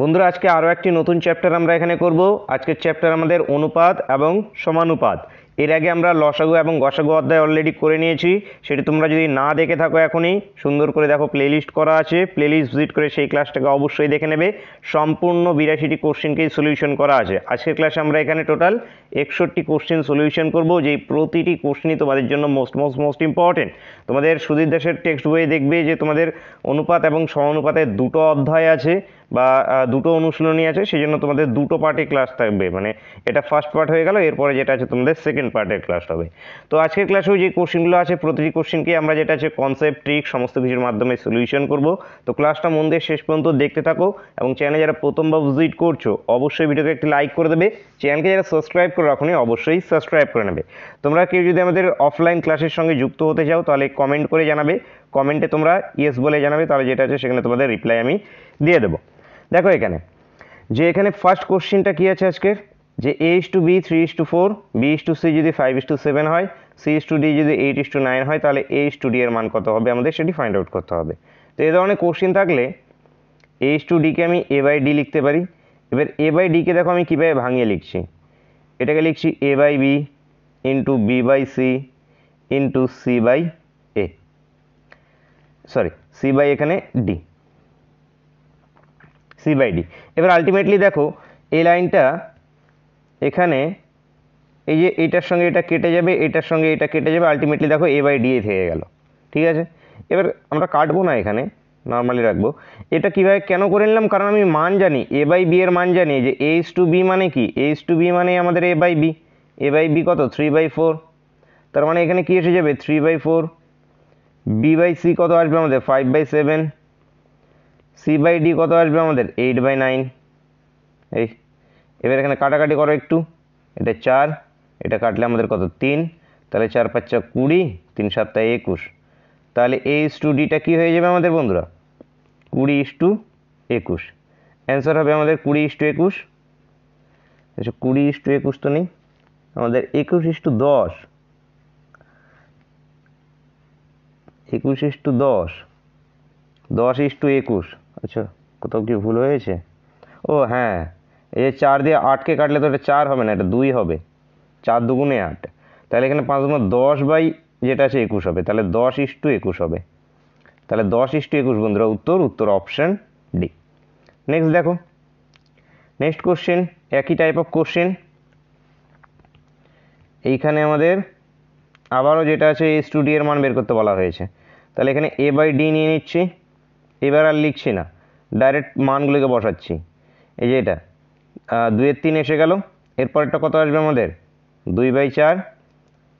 বন্ধুরা আজকে আরও একটি নতুন চ্যাপ্টার আমরা এখানে করব। আজকের চ্যাপ্টার আমাদের অনুপাত এবং সমানুপাত। এর আগে আমরা লসাগু এবং গসাগু অধ্যায় অলরেডি করে নিয়েছি, সেটি তোমরা যদি না দেখে থাকো এখনই সুন্দর করে দেখো, প্লেলিস্ট করা আছে, প্লেলিস্ট ভিজিট করে সেই ক্লাসটাকে অবশ্যই দেখে নেবে। সম্পূর্ণ 82টি কোশ্চেনকেই সলিউশন করা আছে। আজকের ক্লাসে আমরা এখানে টোটাল 61টি কোশ্চেন সলিউশন করব, যেই প্রতিটি কোশ্চেনই তোমাদের জন্য মোস্ট ইম্পর্টেন্ট। তোমাদের সুধীর দাসের টেক্সট বইয়ে দেখবে যে তোমাদের অনুপাত এবং সমানুপাতের দুটো অধ্যায় আছে বা দুটো অনুশীলনী আছে, সেই জন্য তোমাদের দুটো পার্টে ক্লাস থাকবে। মানে এটা ফার্স্ট পার্ট হয়ে গেল, এরপরে যেটা আছে তোমাদের সেকেন্ড পার্টের ক্লাস হবে। তো আজকের ক্লাসেও যে কোশ্চেনগুলো আছে প্রতিটি কোশ্চেনকে আমরা যেটা আছে কনসেপ্ট, ট্রিক সমস্ত কিছুর মাধ্যমে সলিউশন করব। তো ক্লাসটা মন দিয়ে শেষ পর্যন্ত দেখতে থাকো এবং চ্যানেলে যারা প্রথমবার ভিজিট করছো অবশ্যই ভিডিওকে একটি লাইক করে দেবে। চ্যানেলকে যারা সাবস্ক্রাইব করে রাখোনি অবশ্যই সাবস্ক্রাইব করে নেবে। তোমরা কেউ যদি আমাদের অফলাইন ক্লাসের সঙ্গে যুক্ত হতে চাও তাহলে কমেন্ট করে জানাবে, কমেন্টে তোমরা ইয়েস বলে জানাবে, তাহলে যেটা আছে সেখানে তোমাদের রিপ্লাই আমি দিয়ে দেবো। দেখো এখানে এখানে ফার্স্ট কোশ্চেনটা কি আছে আজকের, যে A:B 3:4, B:C যদি 5:7 হয়, C:D যদি 8:9 হয়, তাহলে A:D এর মান কত হবে আমাদের সেটি ফাইন্ড আউট করতে হবে। তো এই ধরনের কোশ্চেন থাকলে A:D কে আমি A/D লিখতে পারি। এবার A/D কে দেখো আমি কীভাবে ভাঙিয়ে লিখছি, এটাকে লিখছি A/B into B/C into C/A, sorry C/, এখানে D, C/D। এবার আলটিমেটলি দেখো এই লাইনটা এখানে এই যে এইটার সঙ্গে এটা কেটে যাবে, এটার সঙ্গে এটা কেটে যাবে, আলটিমেটলি দেখো A/D থেকে গেল। ঠিক আছে, এবার আমরা কাটবো না, এখানে নর্মালি রাখবো। এটা কীভাবে কেন করে নিলাম, কারণ আমি মান জানি, A/B এর মান জানি, যে A:B মানে কি, A:B মানে আমাদের A/B, A/B কত 3/4, তার মানে এখানে কি এসে যাবে 3/4, B/C কত আসবে আমাদের 5/7, C/D কত আসবে আমাদের 8/9। এই এবার এখানে কাটাকাটি করো একটু, এটা 4, এটা কাটলে আমাদের কত 3, তাহলে 4 5 20, 3 7 21, তাহলে A:D কি হয়ে যাবে আমাদের বন্ধুরা 20:21। অ্যান্সার হবে আমাদের 20:21। আচ্ছা 20:21 তো নেই, আমাদের 21:10, 21:10, 10:21। আচ্ছা কোথাও কি ভুল হয়েছে? ও হ্যাঁ, এই যে 4 দিয়ে 8কে কাটলে তো এটা 4 হবে না, এটা 2 হবে, 4 দুগুণে 8, তাহলে এখানে 5 গুণ 10 বাই যেটা আছে 21 হবে, তাহলে 10:21 হবে, তাহলে 10:21 বন্ধুরা উত্তর অপশান ডি। নেক্সট দেখো, নেক্সট কোশ্চেন একই টাইপ অফ কোশ্চেন। এইখানে আমাদের আবারও যেটা আছে A:D এর মান বের করতে বলা হয়েছে, তাহলে এখানে A/D নিয়ে নিচ্ছি, এবার আর লিখছি না, ডাইরেক্ট মানগুলোকে বসাচ্ছি। এই যে এটা 2/3 এসে গেল, এরপরেরটা কত আসবে আমাদের 2/4,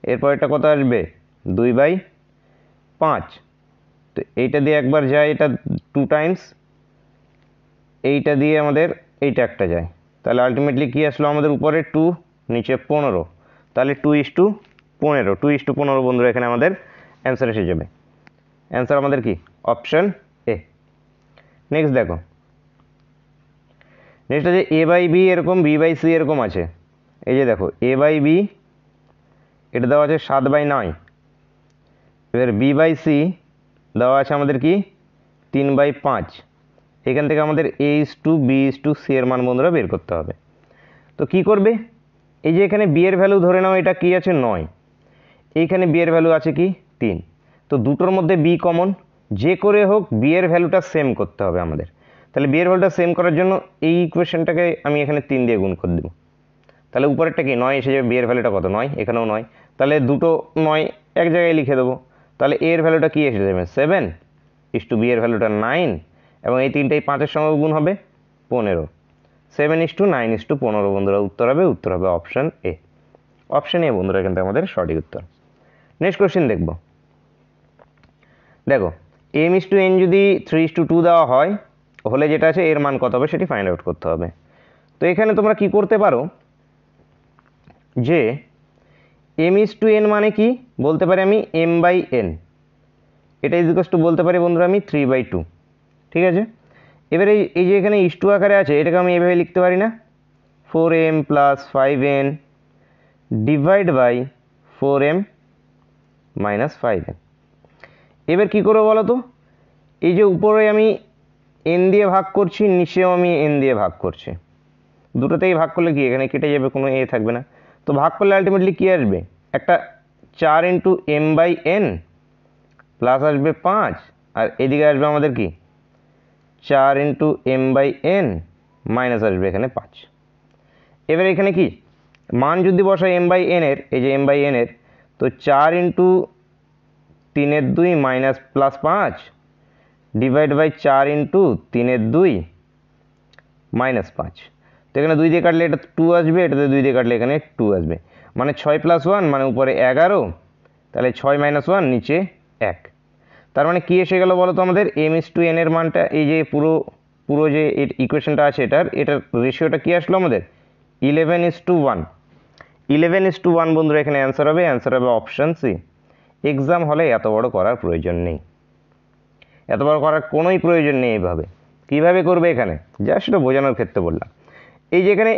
এরপরেরটা কত আসবে 2/5, তো এইটা দিয়ে একবার যায়, এটা 2 টাইমস, এইটা দিয়ে আমাদের এইটা একটা যায়, তাহলে আলটিমেটলি কি আসলো আমাদের উপরে 2 নিচে 15, তাহলে 2:15, 2:15 বন্ধুরা এখানে আমাদের অ্যান্সার এসে যাবে। অ্যান্সার আমাদের কি অপশান এ। নেক্সট দেখো, নেক্সট আছে A/B এরকম, B/C এরকম আছে। এই যে দেখো A/B এটা দেওয়া আছে 7/9, এবার B/C দেওয়া আছে আমাদের কি 3/5। এখান থেকে আমাদের A:B:C এর মান বন্ধুরা বের করতে হবে। তো কি করবে, এই যে এখানে B এর ভ্যালু ধরে নাও এটা কি আছে 9, এইখানে B এর ভ্যালু আছে কি 3, তো দুটোর মধ্যে B কমন, যে করে হোক B এর ভ্যালুটা সেম করতে হবে আমাদের। তাহলে B এর ভ্যালুটা সেম করার জন্য এই ইকুয়েশনটাকে আমি এখানে 3 দিয়ে গুণ করে দেবো, তাহলে উপরেরটা কি 9 এসে যাবে, B এর ভ্যালুটা কত 9, এখানেও 9, তাহলে দুটো 9 এক জায়গায় লিখে দেবো, তাহলে A এর ভ্যালুটা কি এসে যাবে 7, B এর ভ্যালুটা 9, এবং এই তিনটেই 5-এর সঙ্গে গুণ হবে 15, 7:9:15 বন্ধুরা উত্তর হবে অপশান এ। অপশান এ বন্ধুরা এখান থেকে আমাদের সঠিক উত্তর। নেক্সট কোশ্চেন দেখবো, দেখো M:n যদি 3:2 দেওয়া হয় হলে যেটা আছে এর মান কত হবে সেটি ফাইন্ড আউট করতে হবে। তো এখানে তোমরা কি করতে পারো, যে M:n মানে কি বলতে পারি আমি m/n, এটা ইজিকাস টু বলতে পারি বন্ধুরা আমি 3/2। ঠিক আছে, এবারে এই যে এখানে ইস টু আকারে আছে, এটাকে আমি এভাবে লিখতে পারি না, 4m + 5n divide by 4m - 5n। এবার কি করবো বলো তো, এই যে উপরে আমি এন দিয়ে ভাগ করছি, নিচেও আমি এন দিয়ে ভাগ করছি, দুটোতেই ভাগ করলে কি এখানে কেটে যাবে, কোনো এ থাকবে না। তো ভাগ করলে আলটিমেটলি কী আসবে, একটা 4 into M by N plus আসবে 5, আর এদিকে আসবে আমাদের কি 4 into M by N minus আসবে এখানে 5। এবার এখানে কি মান যদি বসাই এম বাই এন এর, এই যে এম বাই এন এর, তো 4 into 3/2 minus plus 5 divide by 4 into 3/2 minus 5। তো এখানে 2 দিয়ে কাটলে এটা 2 আসবে, এটাতে 2 দিয়ে কাটলে এখানে 2 আসবে, মানে 6 প্লাস 1 মানে উপরে 11, তাহলে 6 মাইনাস 1 নিচে 1। তার মানে কি এসে গেল বলো তো আমাদের এম ইস টু এন এর মানটা, এই যে পুরো পুরো যে ইকুয়েশনটা আছে এটার রেশিওটা কি আসলো আমাদের 11:1। 11:1 বন্ধুরা এখানে অ্যান্সার হবে অপশান সি। এক্সাম হলে এত বড় করার প্রয়োজন নেই, এত বড় করার কোনোই প্রয়োজন নেই। এইভাবে কীভাবে করবে এখানে যা সেটা বোঝানোর ক্ষেত্রে বললাম। এই যে এখানে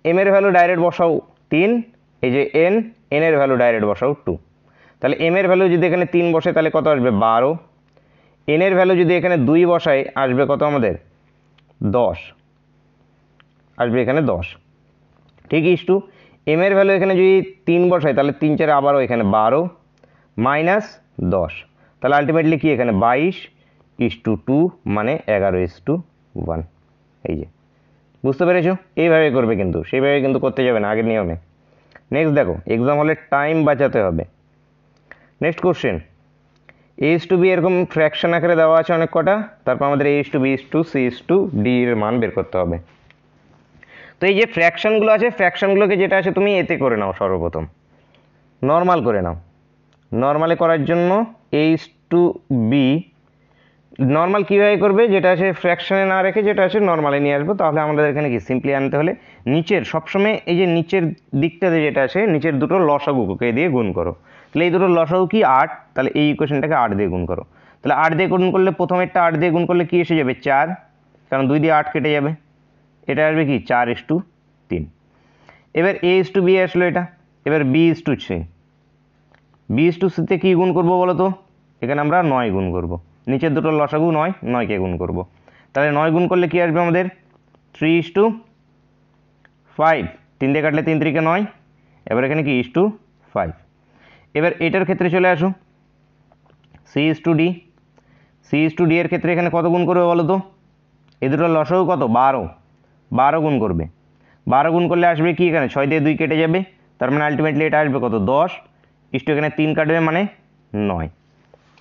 এম এর ভ্যালু ডাইরেক্ট বসাও 3, এই যে এন এর ভ্যালু ডাইরেক্ট বসাও 2। তাহলে এম এর ভ্যালু যদি এখানে 3 বসে তাহলে কত আসবে 12, এন এর ভ্যালু যদি এখানে 2 বসায় আসবে কত আমাদের 10, আসবে এখানে 10। ঠিক ইস্টু এম এর ভ্যালু এখানে যদি 3 বসায় তাহলে 3 4 আবারও এখানে 12 মাইনাস 10, তাহলে আলটিমেটলি কি এখানে 22:2 মানে 11:1। এই যে বুঝতে পেরেছো, এইভাবে করবে, কিন্তু সেইভাবে কিন্তু করতে যাবে না আগের নিয়মে। নেক্সট দেখো, এক্সাম হলে টাইম বাঁচাতে হবে। Next question, H to B এরকম ফ্র্যাকশন আকারে দেওয়া আছে অনেক কটা, তারপর আমাদের H to B is to C is to D এর মান বের করতে হবে। তো এই যে ফ্র্যাকশনগুলো আছে, ফ্র্যাকশনগুলোকে যেটা আছে তুমি এতে করে নাও, সর্বপ্রথম নর্মাল করে নাও। নর্মালে করার জন্য এইচ টু বি নর্মাল কীভাবে করবে, যেটা আছে ফ্র্যাকশনে না রেখে যেটা আছে নর্মালে নিয়ে আসবো। তাহলে আমাদের এখানে কি সিম্পলি আনতে হলে নিচের সবসময় এই যে নিচের দিকটাতে যেটা আছে নিচের দুটো লসাগুকে দিয়ে গুণ করো। তাহলে এই দুটো লসাগু কি 8, তাহলে এই ইকুয়েশনটাকে 8 দিয়ে গুণ করো। তাহলে 8 দিয়ে গুণ করলে প্রথমেরটা 8 দিয়ে গুণ করলে কি এসে যাবে 4, কারণ 2 দিয়ে 8 কেটে যাবে, এটা আসবে কি 4:3। এবার এ ইস টু বি আসলো এটা, এবার B is to C, B is to সিতে কী গুণ করবো বলো তো, এখানে আমরা 9 গুণ করবো, নিচের দুটো লসাগু 9, 9কে গুণ করব। তাহলে 9 গুণ করলে কি আসবে আমাদের 3:5, 3 দিয়ে কাটলে 3 3 9, এবার এখানে কি 5। এবার এটার ক্ষেত্রে চলে আসো C is to D, C is to D এর ক্ষেত্রে এখানে কত গুণ করবে বলো তো, এই দুটো লসাগু কত 12 গুণ করবে। 12 গুণ করলে আসবে কি এখানে 6 দিয়ে 2 কেটে যাবে, তার মানে আলটিমেটলি এটা আসবে কত 10, ইস টু এখানে 3 কাটবে মানে 9,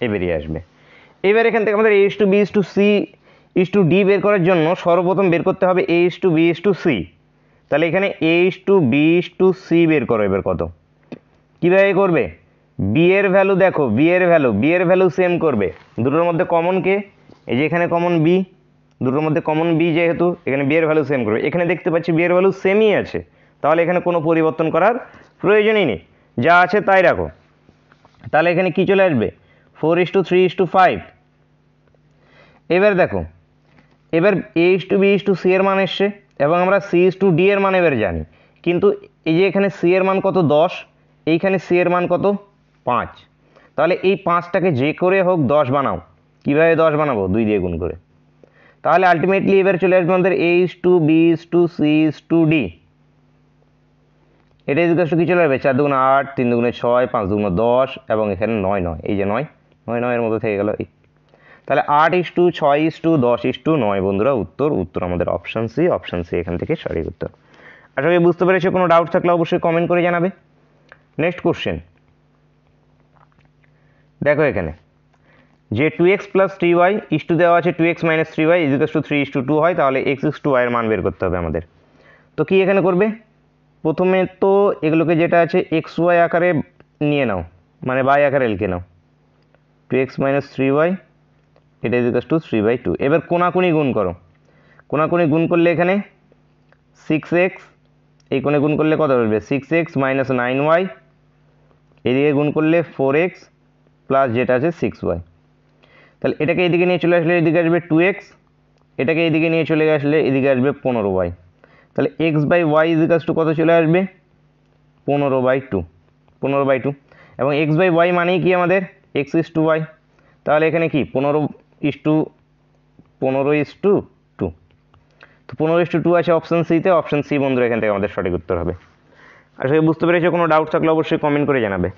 এ বেরিয়ে আসবে। এবার এখান থেকে আমাদের H to B is to C is to D বের করার জন্য সর্বপ্রথম বের করতে হবে H to B is to C. তাহলে এখানে H to B is to C বের করো। এবার কত কীভাবে করবে, বি এর ভ্যালু দেখো, বি এর ভ্যালু সেম করবে, দুটোর মধ্যে কমন কে, এই যে এখানে কমন বি, দুটোর মধ্যে কমন বি যেহেতু এখানে বি এর ভ্যালু সেম করবে। এখানে দেখতে পাচ্ছি বি এর ভ্যালু সেমই আছে, তাহলে এখানে কোনো পরিবর্তন করার প্রয়োজনই নেই, যা আছে তাই রাখো। তাহলে এখানে কি চলে আসবে 4:3:5। এবার দেখো, এবার H to B is to C এর মান এসছে এবং আমরা সি ইস টু ডি এর মান এবার জানি, কিন্তু এই যে এখানে সি এর মান কত 10, এইখানে সি এর মান কত 5, তাহলে এই 5টাকে যে করে হোক 10 বানাও। কীভাবে 10 বানাবো, 2 দিয়ে গুণ করে। তাহলে আলটিমেটলি এবার চলে আসবে আমাদের H to B is to C is to D, এটা ইকুয়াল টু কি চলে আসবে 4 2 8, 3 2 6, 5 2 10 এবং এখানে 9 9, এই যে 9 9 9 এর মধ্যে থেকে গেল। তাহলে 8:6:10:9 বন্ধুরা উত্তর আমাদের অপশান সি এখান থেকে সঠিক উত্তর। আশা করি বুঝতে পেরেছো, কোনো ডাউট থাকলে অবশ্যই কমেন্ট করে জানাবে। নেক্সট কোশ্চেন দেখো, এখানে যে 2x plus 3y is to দেওয়া আছে 2x minus 3y is equal to 3:2 হয়, তাহলে x ইস টু y এর মান বের করতে হবে আমাদের। তো কি এখানে করবে, প্রথমে তো এগুলোকে যেটা আছে এক্স ওয়াই আকারে নিয়ে নাও, মানে বাই আকারে লিখে নাও, 2x মাইনাস 3y এটা ইজ ইকুয়াল টু 3/2। এবার কোনাকুনি গুণ করো, কোনাকুনি গুণ করলে এখানে 6x, এই কোণে গুণ করলে কত আসবে 6x মাইনাস 9y, এদিকে গুণ করলে 4x প্লাস যেটা আছে 6y। তাহলে এটাকে এদিকে নিয়ে চলে আসলে এদিকে আসবে 2x, এটাকে এদিকে নিয়ে চলে আসলে এদিকে আসবে 15y। তাহলে x/y ইজ ইকুয়াল টু কত চলে আসবে 15/2 এবং x/y মানেই কি আমাদের x ইস টু y। তাহলে এখানে কি 15:2 15:2। তো 15:2 আছে অপশান সিতে, অপশান সি বন্ধুরা এখান থেকে আমাদের সঠিক উত্তর হবে। আশা করি বুঝতে পেরেছো, কোনো ডাউট থাকলে অবশ্যই কমেন্ট করে জানাবে।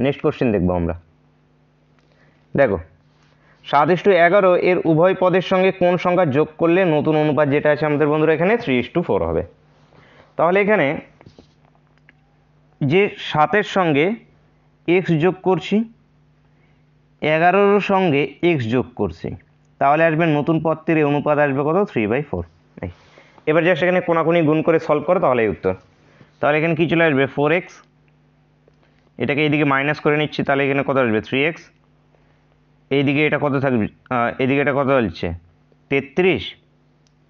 নেক্সট কোশ্চেন দেখবো আমরা। দেখো 7:11 এর উভয় পদের সঙ্গে কোন সংখ্যা যোগ করলে নতুন অনুপাত যেটা আছে আমাদের বন্ধুরা এখানে 3:4 হবে। তাহলে এখানে যে 7-এর সঙ্গে এক্স যোগ করছি, 11-র সঙ্গে এক্স যোগ করছি, তাহলে আসবে নতুন পদটির এই অনুপাত আসবে কত 3/4। এবার জাস্ট এখানে কোনাকুনি গুণ করে সলভ করো তাহলেই উত্তর। তাহলে এখানে কি চলে আসবে 4x, এটাকে এইদিকে মাইনাস করে নিচ্ছি, তাহলে এখানে কত আসবে 3x, এইদিকে এটা কত থাকবে, এইদিকে এটা কত হচ্ছে 33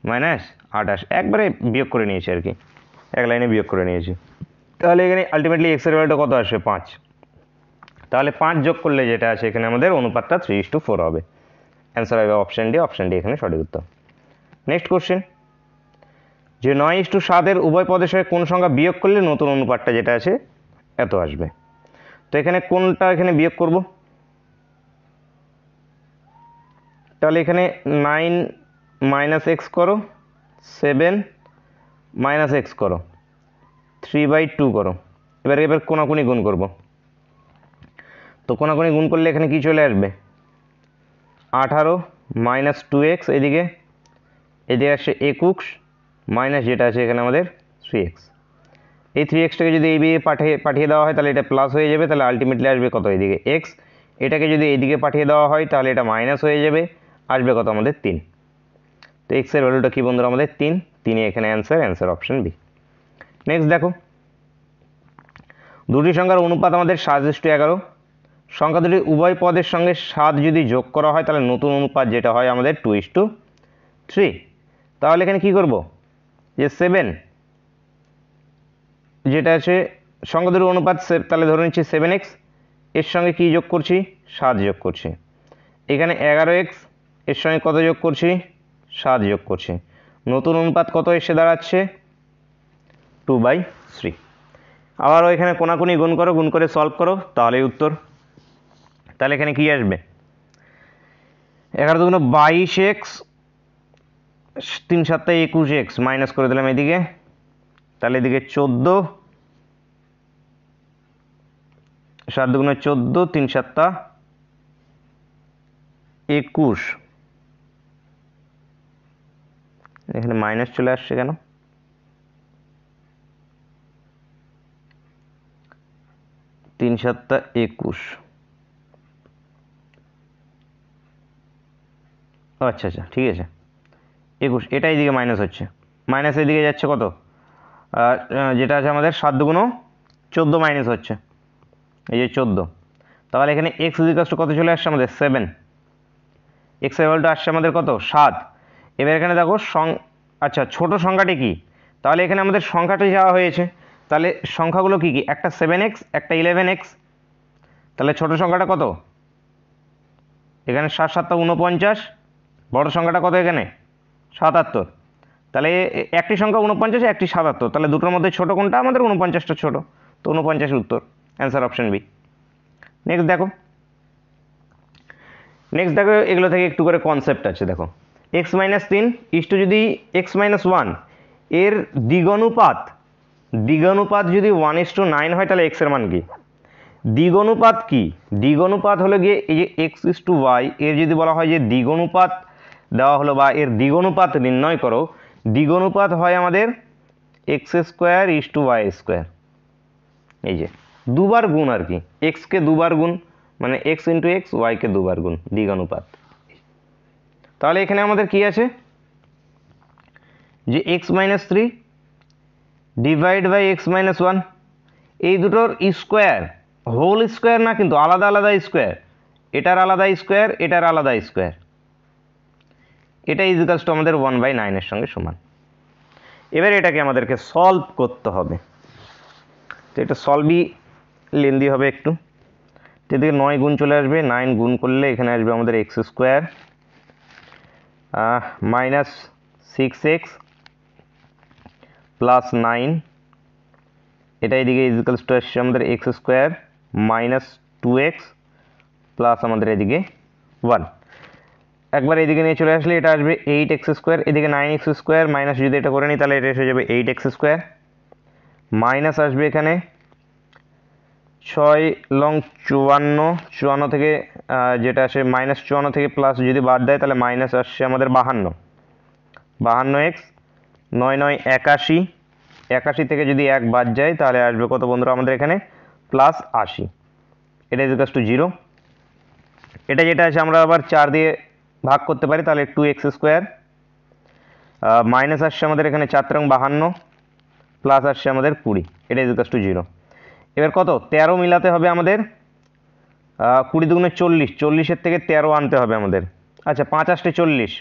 মাইনাস 28, একবারে বিয়োগ করে নিয়েছি আর কি, এক লাইনে বিয়োগ করে নিয়েছি। তাহলে এখানে আলটিমেটলি এক্সের ভ্যালুটা কত আসবে 5। তাহলে 5 যোগ করলে যেটা আছে এখানে আমাদের অনুপাতটা 3:4 হবে। অ্যান্সার হবে অপশান ডি, অপশান ডি এখানে সঠিক উত্তর। নেক্সট কোশ্চেন, যে 9:7 এর উভয় পদের সঙ্গে কোন সংখ্যা বিয়োগ করলে নতুন অনুপাতটা যেটা আছে এত আসবে। তো এখানে কোনটা এখানে বিয়োগ করব, তাহলে এখানে 9 মাইনাস এক্স করো, 7 মাইনাস এক্স করো, 3/2 করো। এবার কোনাকুনি গুণ করব। তো কোনাকুনি গুণ করলে এখানে কি চলে আসবে 18 মাইনাস 2x, এদিকে আসছে 21 মাইনাস যেটা আছে এখানে আমাদের 3x। এই 3xটাকে যদি এইদিকে পাঠিয়ে দেওয়া হয় তাহলে এটা প্লাস হয়ে যাবে, তাহলে আলটিমেটলি আসবে কত এইদিকে x। এটাকে যদি এইদিকে পাঠিয়ে দেওয়া হয় তাহলে এটা মাইনাস হয়ে যাবে, আসবে কত আমাদের 3। তো x এর ভ্যালুটা কি বন্ধুরা আমাদের 3 এখানে অ্যান্সার অপশন বি। নেক্সট দেখো, দুটি সংখ্যার অনুপাত আমাদের 7:11, সংখ্যা দুটি উভয় পদের সঙ্গে 7 যদি যোগ করা হয় তাহলে নতুন অনুপাত যেটা হয় আমাদের 2:3। তাহলে এখানে কি করব, যে 7 যেটা আছে সংখ্যা দুটির অনুপাত, তাহলে ধরে নিচ্ছি 7x, এর সঙ্গে কি যোগ করছি 7 যোগ করছি, এখানে 11x, এর সঙ্গে কত যোগ করছি 7 যোগ করছি, নতুন অনুপাত কত এসে দাঁড়াচ্ছে 2/3। আবারও এখানে কোনাকুনি গুণ করো, গুণ করে সলভ করো তাহলেই উত্তর। তাহলে এখানে কি আসবে 11 দুগুণ 22x, 3 7 21x, মাইনাস করে দিলাম এদিকে, তাহলে এদিকে 14, 7 দুগুণে 14, 3 7 21, এখানে মাইনাস চলে আসছে কেন, 3 7 21, আচ্ছা ঠিক আছে 21, এটা এইদিকে মাইনাস হচ্ছে, মাইনাস এদিকে যাচ্ছে কত, যেটা আছে আমাদের 7 দুগুণ 14 মাইনাস হচ্ছে, এই যে 14। তাহলে এখানে x ইকুয়াল টু কত চলে আসছে আমাদের 7, x এর ভ্যালুটা আসছে আমাদের কত 7। এবার এখানে দেখো আচ্ছা ছোট সংখ্যাটি কি, তাহলে এখানে আমাদের সংখ্যাটি যাওয়া হয়েছে, তাহলে সংখ্যাগুলো কি কি, একটা 7x, একটা 11x, তাহলে ছোট সংখ্যাটা কত এখানে 7 7 49, বড় সংখ্যাটা কত এখানে 77। তাহলে একটি সংখ্যা 49, একটি 77, তাহলে দুটোর মধ্যে ছোট কোনটা আমাদের 49টা ছোট, তো 49 উত্তর, অ্যান্সার অপশন বি। নেক্সট দেখো এগুলো থেকে একটু করে কনসেপ্ট আছে। দেখো x-3 ইস্টু যদি x-1 এর দ্বিগুণানুপাত যদি 1:9 হয় তাহলে x এর মান কি, দ্বিগুণানুপাত কি, দ্বিগুণানুপাত হলো গিয়ে এই যে x:y এর যদি বলা হয় যে দ্বিগুণানুপাত দেওয়া হলো বা এর দ্বিগুণানুপাত নির্ণয় করো, দ্বিগুণানুপাত হয় আমাদের x² y², এই যে দুবার গুণ আর কি, x কে দুবার গুণ মানে x × x, y কে দুবার গুণ, দ্বিগুণানুপাত। তাহলে এখানে আমাদের কি আছে যে x-3 ডিভাইড বাই x-1, এই দুটোর স্কোয়ার, হোল স্কোয়ার না কিন্তু আলাদা আলাদা স্কোয়ার, এটার আলাদা স্কোয়ার, এটার আলাদা স্কোয়ার, এটা ইকুয়ালস টু আমাদের 1/9 এর সঙ্গে সমান। এবার এটাকে আমাদেরকে সলভ করতে হবে, তো এটা সলভই লেন্দি হবে একটু। তো এদিকে 9 গুণ চলে আসবে, 9 গুণ করলে এখানে আসবে আমাদের x² মাইনাস 6x প্লাস 9, এটা এদিকে ইকুয়ালস টু আসছে আমাদের x² মাইনাস 2x প্লাস আমাদের এদিকে 1। একবার এদিকে নিয়ে চলে আসলে এটা আসবে 8x², এদিকে 9x², মাইনাস যদি এটা করে নিই তাহলে এটা এসে যাবে 8x², মাইনাস আসবে এখানে 6×54 থেকে যেটা আসে -54 থেকে প্লাস যদি বাদ দেয় তাহলে মাইনাস আসছে আমাদের 52x, 9×9 81, 81 থেকে যদি 1 বাদ যায় তাহলে আসবে কত বন্ধুরা আমাদের এখানে +80, এটা ইকুয়ালস টু 0। এটা যেটা আছে আমরা আবার 4 দিয়ে ভাগ করতে পারি তাহলে 2x², মাইনাস আসছে আমাদের এখানে 4×52, প্লাস আসছে আমাদের 20, এটা ইকুয়ালস টু 0। এবার কত 13 মিলাতে হবে আমাদের, 20 দুগুণে 40, 40-এর থেকে 13 আনতে হবে আমাদের। আচ্ছা 5 8 40,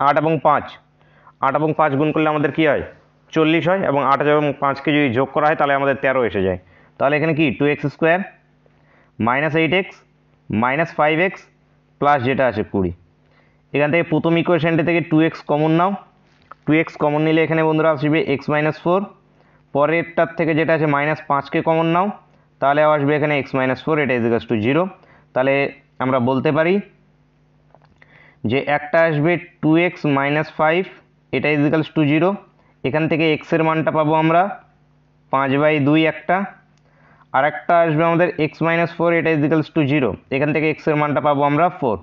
8 এবং 5, 8 এবং 5 গুণ করলে আমাদের কি হয় 40 হয়, এবং 8 এবং 5কে যদি যোগ করা হয় তাহলে আমাদের 13 এসে যায়। তাহলে এখানে কি 2x² -8x -5x প্লাস যেটা আছে 20। এখান থেকে প্রথম ইকুয়েশনটা থেকে 2x কমন নাও, 2x কমন নিলে এখানে বন্ধুরা আসবে x-4, পরেরটার থেকে যেটা আছে -5কে কমন নাও তাহলে আসবে এখানে x-4, এটা ইকুয়ালস টু 0। তাহলে আমরা বলতে পারি যে একটা আসবে 2x - 5, এটা ইকুয়ালস টু 0। এখান থেকে x এর মানটা পাবো আমরা 5/2 একটা, আর একটা আসবে আমাদের x-4, এটা ইকুয়ালস টু 0। এখান থেকে x এর মানটা পাবো আমরা 4।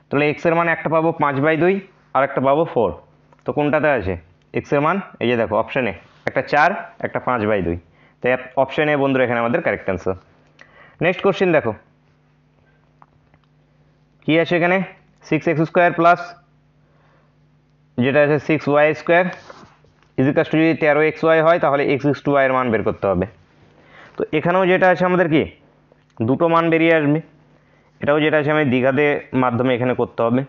তাহলে x এর মান একটা পাবো 5/2 আর একটা পাবো 4। তো কোনটাতে আছে x এর মান? এই যে দেখো অপশানে একটা 4, একটা 5/2। তো অপশানে বন্ধুরা এখানে আমাদের কারেক্ট অ্যান্সার। নেক্সট কোশ্চেন দেখো কি আছে এখানে, 6x² প্লাস যেটা আছে 6y² ইকুয়ালস টু যদি 13xy হয় তাহলে x=y এর মান বের করতে হবে। তো এখানেও যেটা আছে আমাদের কি দুটো মান বেরিয়ে আসবে, এটাও যেটা আছে আমি দ্বিঘাতে মাধ্যমে এখানে করতে হবে।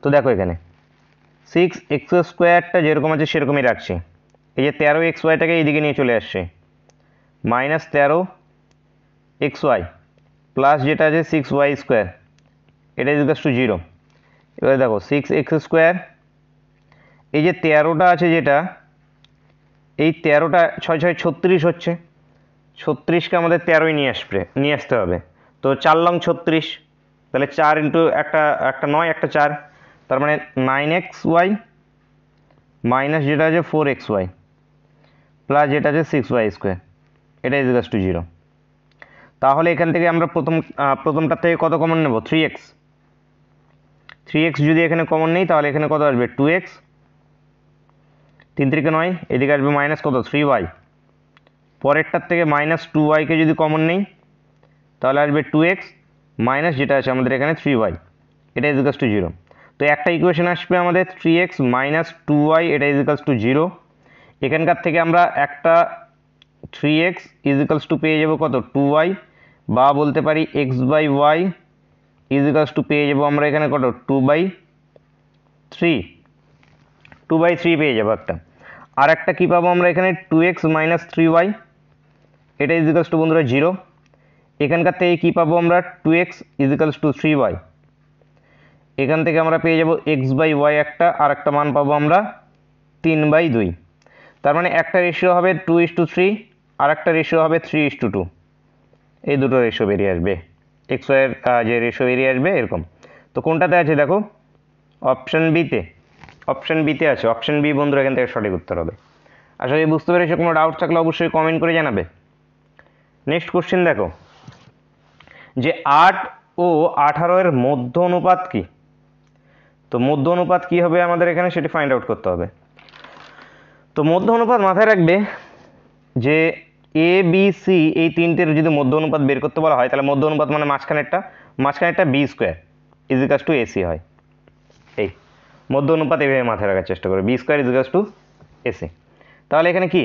তো দেখো এখানে 6x²টা যেরকম আছে সেরকমই রাখছি, এই যে 13xyটাকে এইদিকে নিয়ে চলে আসছে, -13xy প্লাস যেটা আছে 6y², এটা ইকুয়ালস টু 0। এবারে দেখো 6x², এই যে 13টা আছে যেটা, এই 13টা 6 6 36 হচ্ছে, 36কে আমাদের 13ই নিয়ে আসতে হবে। তো 4×লং 36, তাহলে 4 ইন্টু একটা 9 একটা 4, তার মানে 9xy মাইনাস যেটা আছে 4xy প্লাস যেটা আছে 6y², এটা ইকুয়ালস টু 0। তাহলে এখান থেকে আমরা প্রথমটার থেকে কত কমন নেব 3x, 3x যদি এখানে কমন নেই তাহলে এখানে কত আসবে 2x, 3 3 9, এদিকে আসবে মাইনাস কত 3y, পরেরটার থেকে -2y-কে যদি কমন নেই তাহলে আসবে 2x মাইনাস যেটা আছে আমাদের এখানে 3y, এটা ইকুয়ালস টু 0। তো একটা ইকুয়েশন আসবে আমাদের 3x - 2y, এটা ইকুয়ালস টু 0। এখানকার থেকে আমরা একটা 3x ইকুয়ালস টু পেয়ে যাব কত 2y, বা বলতে পারি x/y ইকুয়ালস টু পেয়ে যাব আমরা এখানে কত 2/3 পেয়ে যাবো একটা। আর একটা কী পাবো আমরা এখানে 2x - 3y, এটা ইকুয়ালস টু বন্ধুরা 0। এখানকার থেকে কী পাবো আমরা 2x ইকুয়ালস টু 3y, এখান থেকে আমরা পেয়ে যাব x/y একটা, আর একটা মান পাবো আমরা 3/2। তার মানে একটা রেশিও হবে 2:3 আর একটা রেশিও হবে 3:2, এই দুটো রেশিও বেরিয়ে আসবে, xy এর যে রেশিও বেরিয়ে আসবে এরকম। তো কোনটাতে আছে দেখো অপশান বিতে আছে, অপশান বি বন্ধুরা এখান থেকে সঠিক উত্তর হবে। আশা করি বুঝতে পেরেছো, কোনো ডাউট থাকলে অবশ্যই কমেন্ট করে জানাবে। নেক্সট কোশ্চেন দেখো যে 8 ও 18 এর মধ্য অনুপাত কি। তো মধ্য অনুপাত কী হবে আমাদের এখানে সেটি ফাইন্ড আউট করতে হবে। তো মধ্য অনুপাত মাথায় রাখবে যে এ বি সি এই তিনটের যদি মধ্য অনুপাত বের করতে বলা হয় তাহলে মধ্য অনুপাত মানে মাঝখানেরটা b² ইকুয়ালস টু AC হয়। এই মধ্য অনুপাত এভাবে মাথায় রাখার চেষ্টা করে, b² ইকুয়ালস টু AC। তাহলে এখানে কি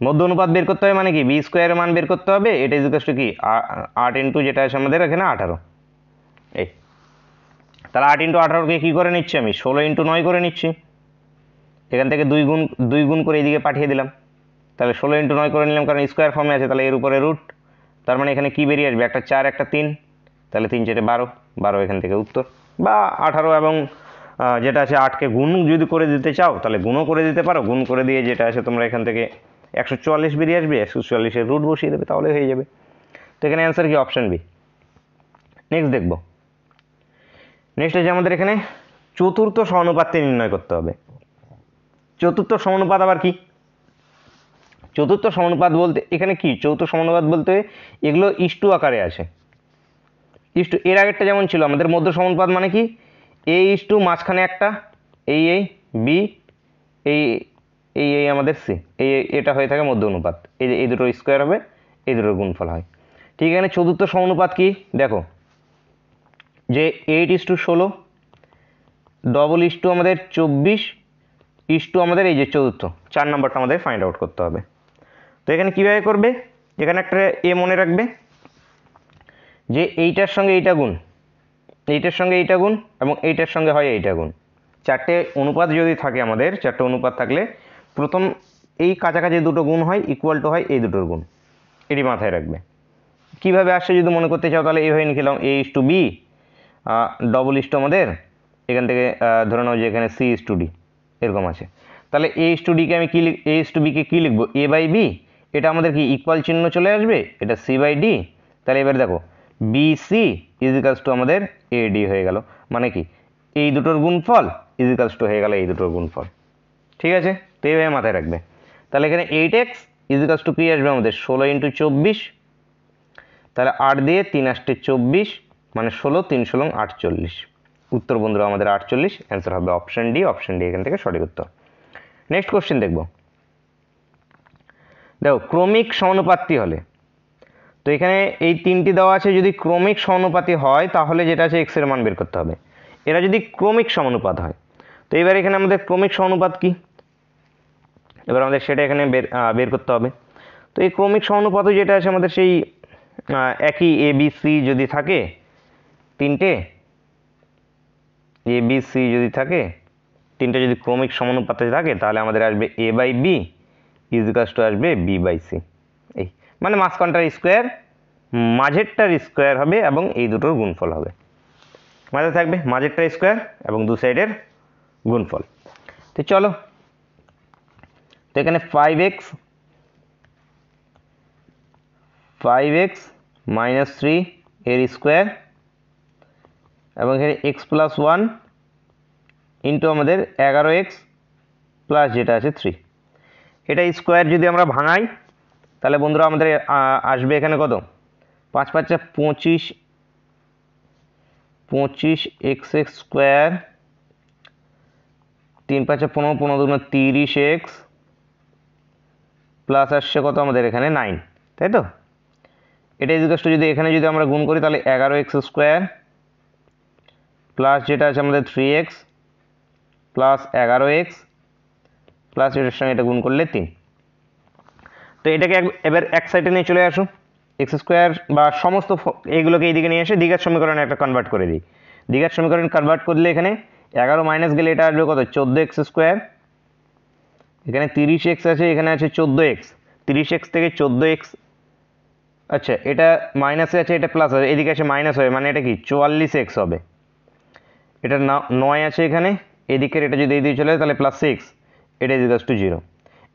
মধ্য অনুপাত বের করতে হবে মানে কি b² এর মান বের করতে হবে, এটা ইকুয়ালস টু কি 8 ইন্টু যেটা আছে আমাদের এখানে 18। এই তাহলে 8 ইন্টু 18কে কী করে নিচ্ছি আমি 16 ইন্টু 9 করে নিচ্ছি, এখান থেকে 2 গুণ করে এইদিকে পাঠিয়ে দিলাম, তাহলে 16 ইন্টু 9 করে নিলাম কারণ স্কোয়ার ফর্মে আছে, তাহলে এর উপরে রুট, তার মানে এখানে কী বেরিয়ে আসবে একটা 4 একটা 3, তাহলে 3 4 12, 12 এখান থেকে উত্তর। বা 18 এবং যেটা আছে 8কে গুণ যদি করে দিতে চাও তাহলে গুণও করে দিতে পারো, গুণ করে দিয়ে যেটা আছে তোমরা এখান থেকে 144 বেরিয়ে আসবে, 144-এর রুট বসিয়ে দেবে তাহলে হয়ে যাবে। তো এখানে অ্যান্সার কি অপশান বি। নেক্সট দেখব নেক্সট আছে আমাদের এখানে চতুর্থ সমানুপাতটি নির্ণয় করতে হবে। চতুর্থ সমানুপাত আবার কি? চতুর্থ সমানুপাত বলতে এখানে কি, চতুর্থ সমানুপাত বলতে এগুলো ইস্টু আকারে আছে। ইস্টু এর আগেরটা যেমন ছিল আমাদের মধ্য সমানুপাত মানে কি, এ ইস্টু মাঝখানে একটা এই বি এই এই এই আমাদের সি, এটা হয়ে থাকে মধ্য অনুপাত। এই দুটো স্কোয়ার হবে, এই দুটোর গুণফল হয়। ঠিক এখানে চতুর্থ সমানুপাত কি দেখো, যে 8:16, ডবল ইস্টু আমাদের 24 ইস্টু আমাদের এই যে চতুর্থ, 4 নম্বরটা আমাদের ফাইন্ড আউট করতে হবে। তো এখানে কীভাবে করবে, এখানে একটা এ মনে রাখবে যে এইটার সঙ্গে এইটা গুণ, এইটার সঙ্গে এইটা গুণ এবং এইটার সঙ্গে হয় এইটা গুণ। চারটে অনুপাত যদি থাকে আমাদের, চারটে অনুপাত থাকলে প্রথম এই কাছাকাছি দুটো গুণ হয়, ইকুয়াল টু হয় এই দুটোর গুণ। এটি মাথায় রাখবে। কীভাবে আসছে যদি মনে করতে চাও তাহলে এইভাবে লিখলাম a is to b, double is to আমাদের এখান থেকে ধরে নাও যে এখানে সি ইস টু ডি এরকম আছে। তাহলে এ ইস টু ডিকে আমি কী এ ইস টু বিকে কী লিখবো, এ বাই বি, এটা আমাদের কি ইকুয়াল চিহ্ন চলে আসবে, এটা সি বাই ডি। তাহলে এবার দেখো বি সি ইজিক্যালস টু আমাদের এ ডি হয়ে গেল, মানে কি এই দুটোর গুণফল ইজিক্যালস টু হয়ে গেল এই দুটোর গুণফল। ঠিক আছে, তো এইভাবে মাথায় রাখবে। তাহলে এখানে 8x ইজিক্যালস টু কী আসবে আমাদের 16 × 24, তাহলে 8 দিয়ে 3 8 24 মানে 16, 3 16 48। উত্তর বন্ধুরা আমাদের 48, অ্যান্সার হবে অপশন ডি। অপশন ডি এখান থেকে সঠিক উত্তর। নেক্সট কোশ্চেন দেখব, দেখো ক্রমিক সমানুপাতি হলে, তো এখানে এই তিনটি দেওয়া আছে, যদি ক্রমিক সমানুপাতি হয় তাহলে যেটা আছে এক্স এর মান বের করতে হবে। এরা যদি ক্রমিক সমানুপাত হয়, তো এবার এখানে আমাদের ক্রমিক সমানুপাত কি, এবার আমাদের সেটা এখানে বের করতে হবে। তো এই ক্রমিক সমানুপাতও যেটা আছে আমাদের সেই একই এ বি সি যদি থাকে, তিনটে এ বি সি যদি থাকে, তিনটে যদি ক্রমিক সমানুপাতে থাকে তাহলে আমাদের আসবে এ বাই বি ইজিক্যালস টু আসবে বি বাই সি। এই মানে মাঝখানটার স্কোয়ার মাঝেরটার স্কোয়ার হবে এবং এই দুটোর গুণফল হবে। মাঝে থাকবে মাঝেরটার স্কোয়ার এবং দু সাইডের গুণফল। তো চলো, তো এখানে 5x মাইনাস 3 এর স্কোয়ার এবং এখানে এক্স প্লাস 1 ইন্টু আমাদের 11x প্লাস যেটা আছে 3, এটা স্কোয়ার যদি আমরা ভাঙাই তাহলে বন্ধুরা আমাদের আসবে এখানে কত, 5 5 25, 25x স্কোয়ার, 3 5 15, 15 2 30x প্লাস আসছে কত আমাদের এখানে 9, তাই তো। এটা ইজিক্যালস টু যদি এখানে যদি আমরা গুণ করি তাহলে 11x স্কোয়ার প্লাস যেটা আছে আমাদের 3x প্লাস 11x প্লাস এটার সঙ্গে এটা গুণ করলে 3। তো এটাকে এবার এক সাইডে নিয়ে চলে আসুন, এক্স স্কোয়ার বা সমস্ত এইগুলোকে এইদিকে নিয়ে এসে দ্বিঘাত সমীকরণে একটা কনভার্ট করে দিই। দ্বিঘাত সমীকরণ কনভার্ট করলে এখানে 11 মাইনাস গেলে এটা আসবে কত 14x স্কোয়ার, এখানে 30x আছে, এখানে আছে 14x, 30x থেকে 14x, আচ্ছা এটা মাইনাসে আছে এটা প্লাস আছে, এদিকে আছে মাইনাস হবে মানে এটা কি 44x হবে। এটা 9 আছে এখানে, এদিকের এটা যদি এইদিকে চলে যায় তাহলে প্লাস 6, এটা ইজিক্যালস টু 0।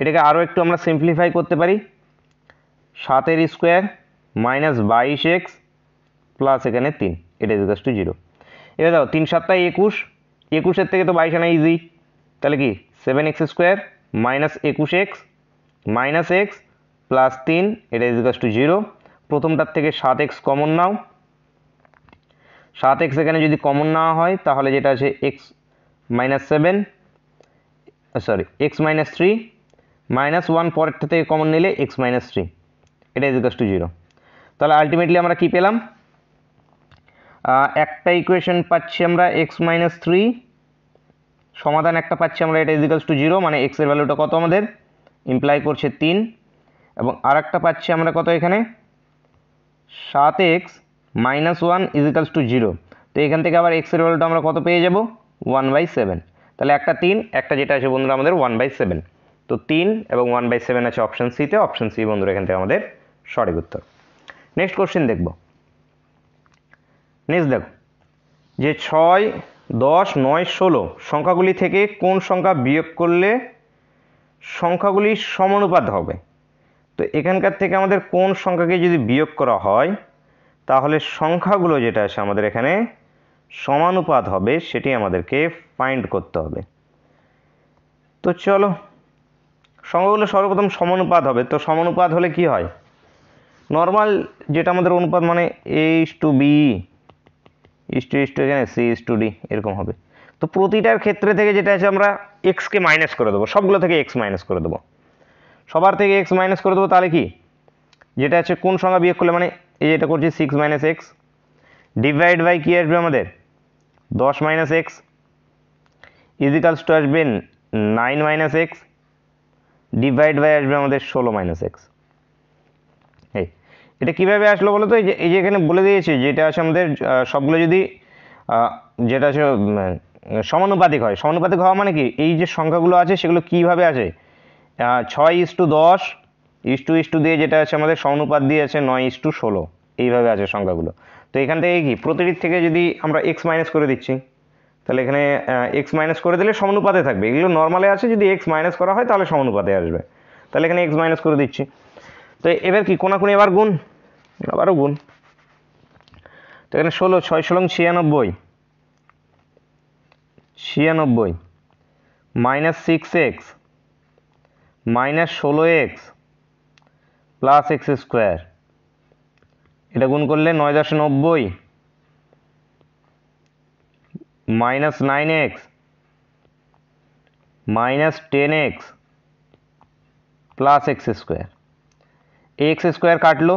এটাকে আরও একটু আমরা সিম্পলিফাই করতে পারি, 7 স্কোয়ার মাইনাস 22x প্লাস এখানে 3, এটা ইজিক্যালস টু 0। এবার দাও 3 7 21, 21 থেকে তো 22 আনা ইজি, তাহলে কি 7x square minus 21x minus x plus 3, এটা ইজিক্যালস টু 0। প্রথমটার থেকে 7x কমন নাও, 7x এখানে যদি কমন নেওয়া হয় তাহলে যেটা আছে x minus 7, sorry x minus 3 minus 1 পরেরটা থেকে কমন নিলে x মাইনাস 3, এটা ইজিক্যালস টু 0। তাহলে আলটিমেটলি আমরা কি পেলাম, একটা ইকুয়েশন পাচ্ছি আমরা x মাইনাস 3, সমাধান একটা পাচ্ছি আমরা, এটা ইজিক্যালস টু 0 মানে x এর ভ্যালুটা কত আমাদের ইমপ্লাই করছে 3, এবং আর একটা পাচ্ছি আমরা কত এখানে 7x মাইনাস 1 ইজিক্যালস টু 0। তো এখান থেকে আবার x এর ভ্যালুটা আমরা কত পেয়ে যাব 1/7, তাহলে একটা 3, একটা যেটা আছে বন্ধুরা আমাদের 1/7, তো 3 এবং 1/7 আছে অপশন সিতে। অপশন সি বন্ধুরা এখান থেকে আমাদের সঠিক উত্তর। নেক্সট কোশ্চেন দেখব, নেক্সট দেখো যে 6 10 9 16 সংখ্যাগুলি থেকে কোন সংখ্যা বিয়োগ করলে সংখ্যাগুলি সমানুপাত হবে। তো এখানকার থেকে আমাদের কোন সংখ্যাকে যদি বিয়োগ করা হয় তাহলে সংখ্যাগুলো যেটা আছে আমাদের এখানে সমানুপাত হবে সেটি আমাদেরকে ফাইন্ড করতে হবে। তো চলো, সংখ্যাগুলো সর্বপ্রথম সমানুপাত হবে। তো সমানুপাত হলে কি হয়, নর্মাল যেটা আমাদের অনুপাত মানে A:B ইস টু এখানে C:D এরকম হবে। তো প্রতিটার ক্ষেত্রে থেকে যেটা আছে আমরা এক্সকে মাইনাস করে দেবো, সবগুলো থেকে এক্স মাইনাস করে দেবো, সবার থেকে এক্স মাইনাস করে দেবো। তাহলে কি যেটা আছে কোন সংখ্যা বিয়োগ করলে, মানে এই যেটা করছি 6 - x ডিভাইড বাই কি আসবে আমাদের 10 - x ইজিক্যালস টু আসবে 9 - x ডিভাইড বাই আসবে আমাদের 16 - x। এই এটা কীভাবে আসলো বলো তো, এই যে এখানে বলে দিয়েছি যেটা আছে আমাদের সবগুলো যদি যেটা আছে সমানুপাতিক হয়। সমানুপাতিক হওয়া মানে কি, এই যে সংখ্যাগুলো আছে সেগুলো কীভাবে আছে 6:10 ইস টু দিয়ে যেটা আছে আমাদের সমানুপাত দিয়ে আছে 9:16 এইভাবে আছে সংখ্যাগুলো। তো এখান থেকে কি প্রতিটির থেকে যদি আমরা এক্স মাইনাস করে দিচ্ছি, তাহলে এখানে এক্স মাইনাস করে দিলে সমানুপাতে থাকবে। এগুলো নর্মালে আছে, যদি এক্স মাইনাস করা হয় তাহলে সমানুপাতে আসবে। তাহলে এখানে এক্স মাইনাস করে দিচ্ছি। তো এবার কি কোনাকুনি এবার গুণ, আবারও গুণ। তো এখানে 16 6 × 96 96 -6x -16x plus X square, এটা গুণ করলে 9×10 -9x -10x plus X square. X square কাটলো,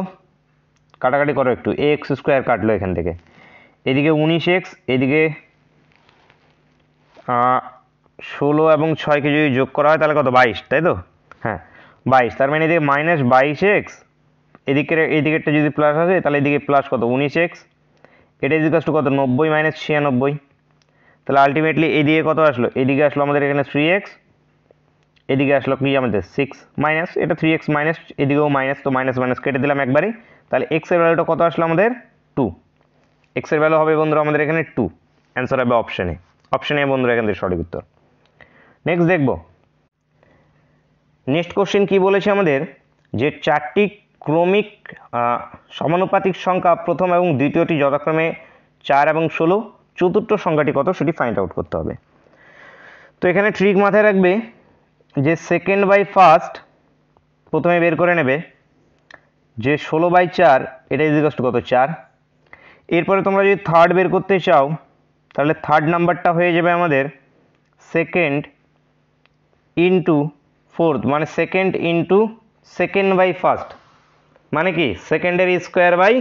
কাটাকাটি করো একটু, এক্স স্কোয়ার কাটলো এখান থেকে, এদিকে 19x, এদিকে 16 এবং 6কে যদি যোগ করা হয় তাহলে কত 22, তাই তো? হ্যাঁ 22, তার মানে এদিকে -22x, এদিকেরটা যদি প্লাস আসে তাহলে এদিকে প্লাস কত 19x, এটা ইজিক্যালস টু কত 90 - 96, তাহলে আলটিমেটলি এদিকে কত আসলো, এদিকে আসলো আমাদের এখানে 3x, এদিকে আসলো কি আমাদের 6 মাইনাস, এটা 3x মাইনাস, এদিকেও মাইনাস, তো মাইনাস মাইনাস কেটে দিলাম একবারে। তাহলে x এর ভ্যালুটা কত আসলো আমাদের 2, x এর ভ্যালু হবে বন্ধুরা আমাদের এখানে 2, অ্যান্সার হবে অপশানে, অপশানে বন্ধুরা এখান থেকে সঠিক উত্তর। নেক্সট দেখব, নেক্সট কোশ্চেন কি বলেছে আমাদের, যে 4টি ক্রমিক সমানুপাতিক সংখ্যা প্রথম এবং দ্বিতীয়টি যথাক্রমে 4 এবং 16, চতুর্থ সংখ্যাটি কত সেটি ফাইন্ড আউট করতে হবে। তো এখানে ট্রিক মাথায় রাখবে যে সেকেন্ড বাই ফার্স্ট প্রথমে বের করে নেবে, যে 16/4 এটা ইজিক্যালস টু কত 4। এরপরে তোমরা যদি থার্ড বের করতে চাও তাহলে থার্ড নাম্বারটা হয়ে যাবে আমাদের সেকেন্ড ইন্টু ফোর্থ, মানে second into second by first, মানে কি সেকেন্ডের স্কোয়ার বাই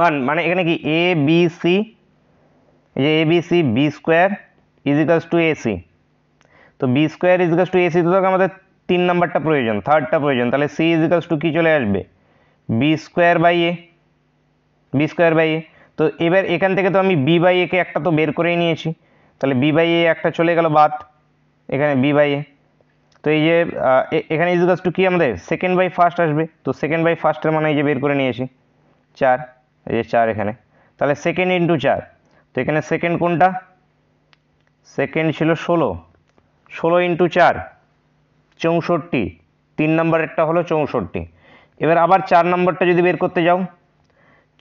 1, মানে এখানে কি এ বি সি, এই যে a b c b square equals to a c. তো b square equals to a c, তো আমাদের 3 নাম্বারটা প্রয়োজন, থার্ডটা প্রয়োজন, তাহলে সি ইজিক্যালস টু কী চলে আসবে b square by a, b square by a. তো এবার এখান থেকে তো আমি বি বাই একে একটা তো বের করেই নিয়েছি, তাহলে বি বাই এ একটা চলে গেল বাদ, এখানে বি বাই এ। তো এই যে এখানে ইজিক্যালস টু কি আমাদের সেকেন্ড বাই ফার্স্ট আসবে, তো সেকেন্ড বাই ফার্স্টের মানে এই যে বের করে নিয়েছি 4, এই যে 4 এখানে, তাহলে সেকেন্ড ইন্টু 4। তো এখানে সেকেন্ড কোনটা, সেকেন্ড ছিল 16, 16 ইন্টু 4 64, 3 নম্বরেরটা হলো 64। এবার আবার 4 নম্বরটা যদি বের করতে যাও,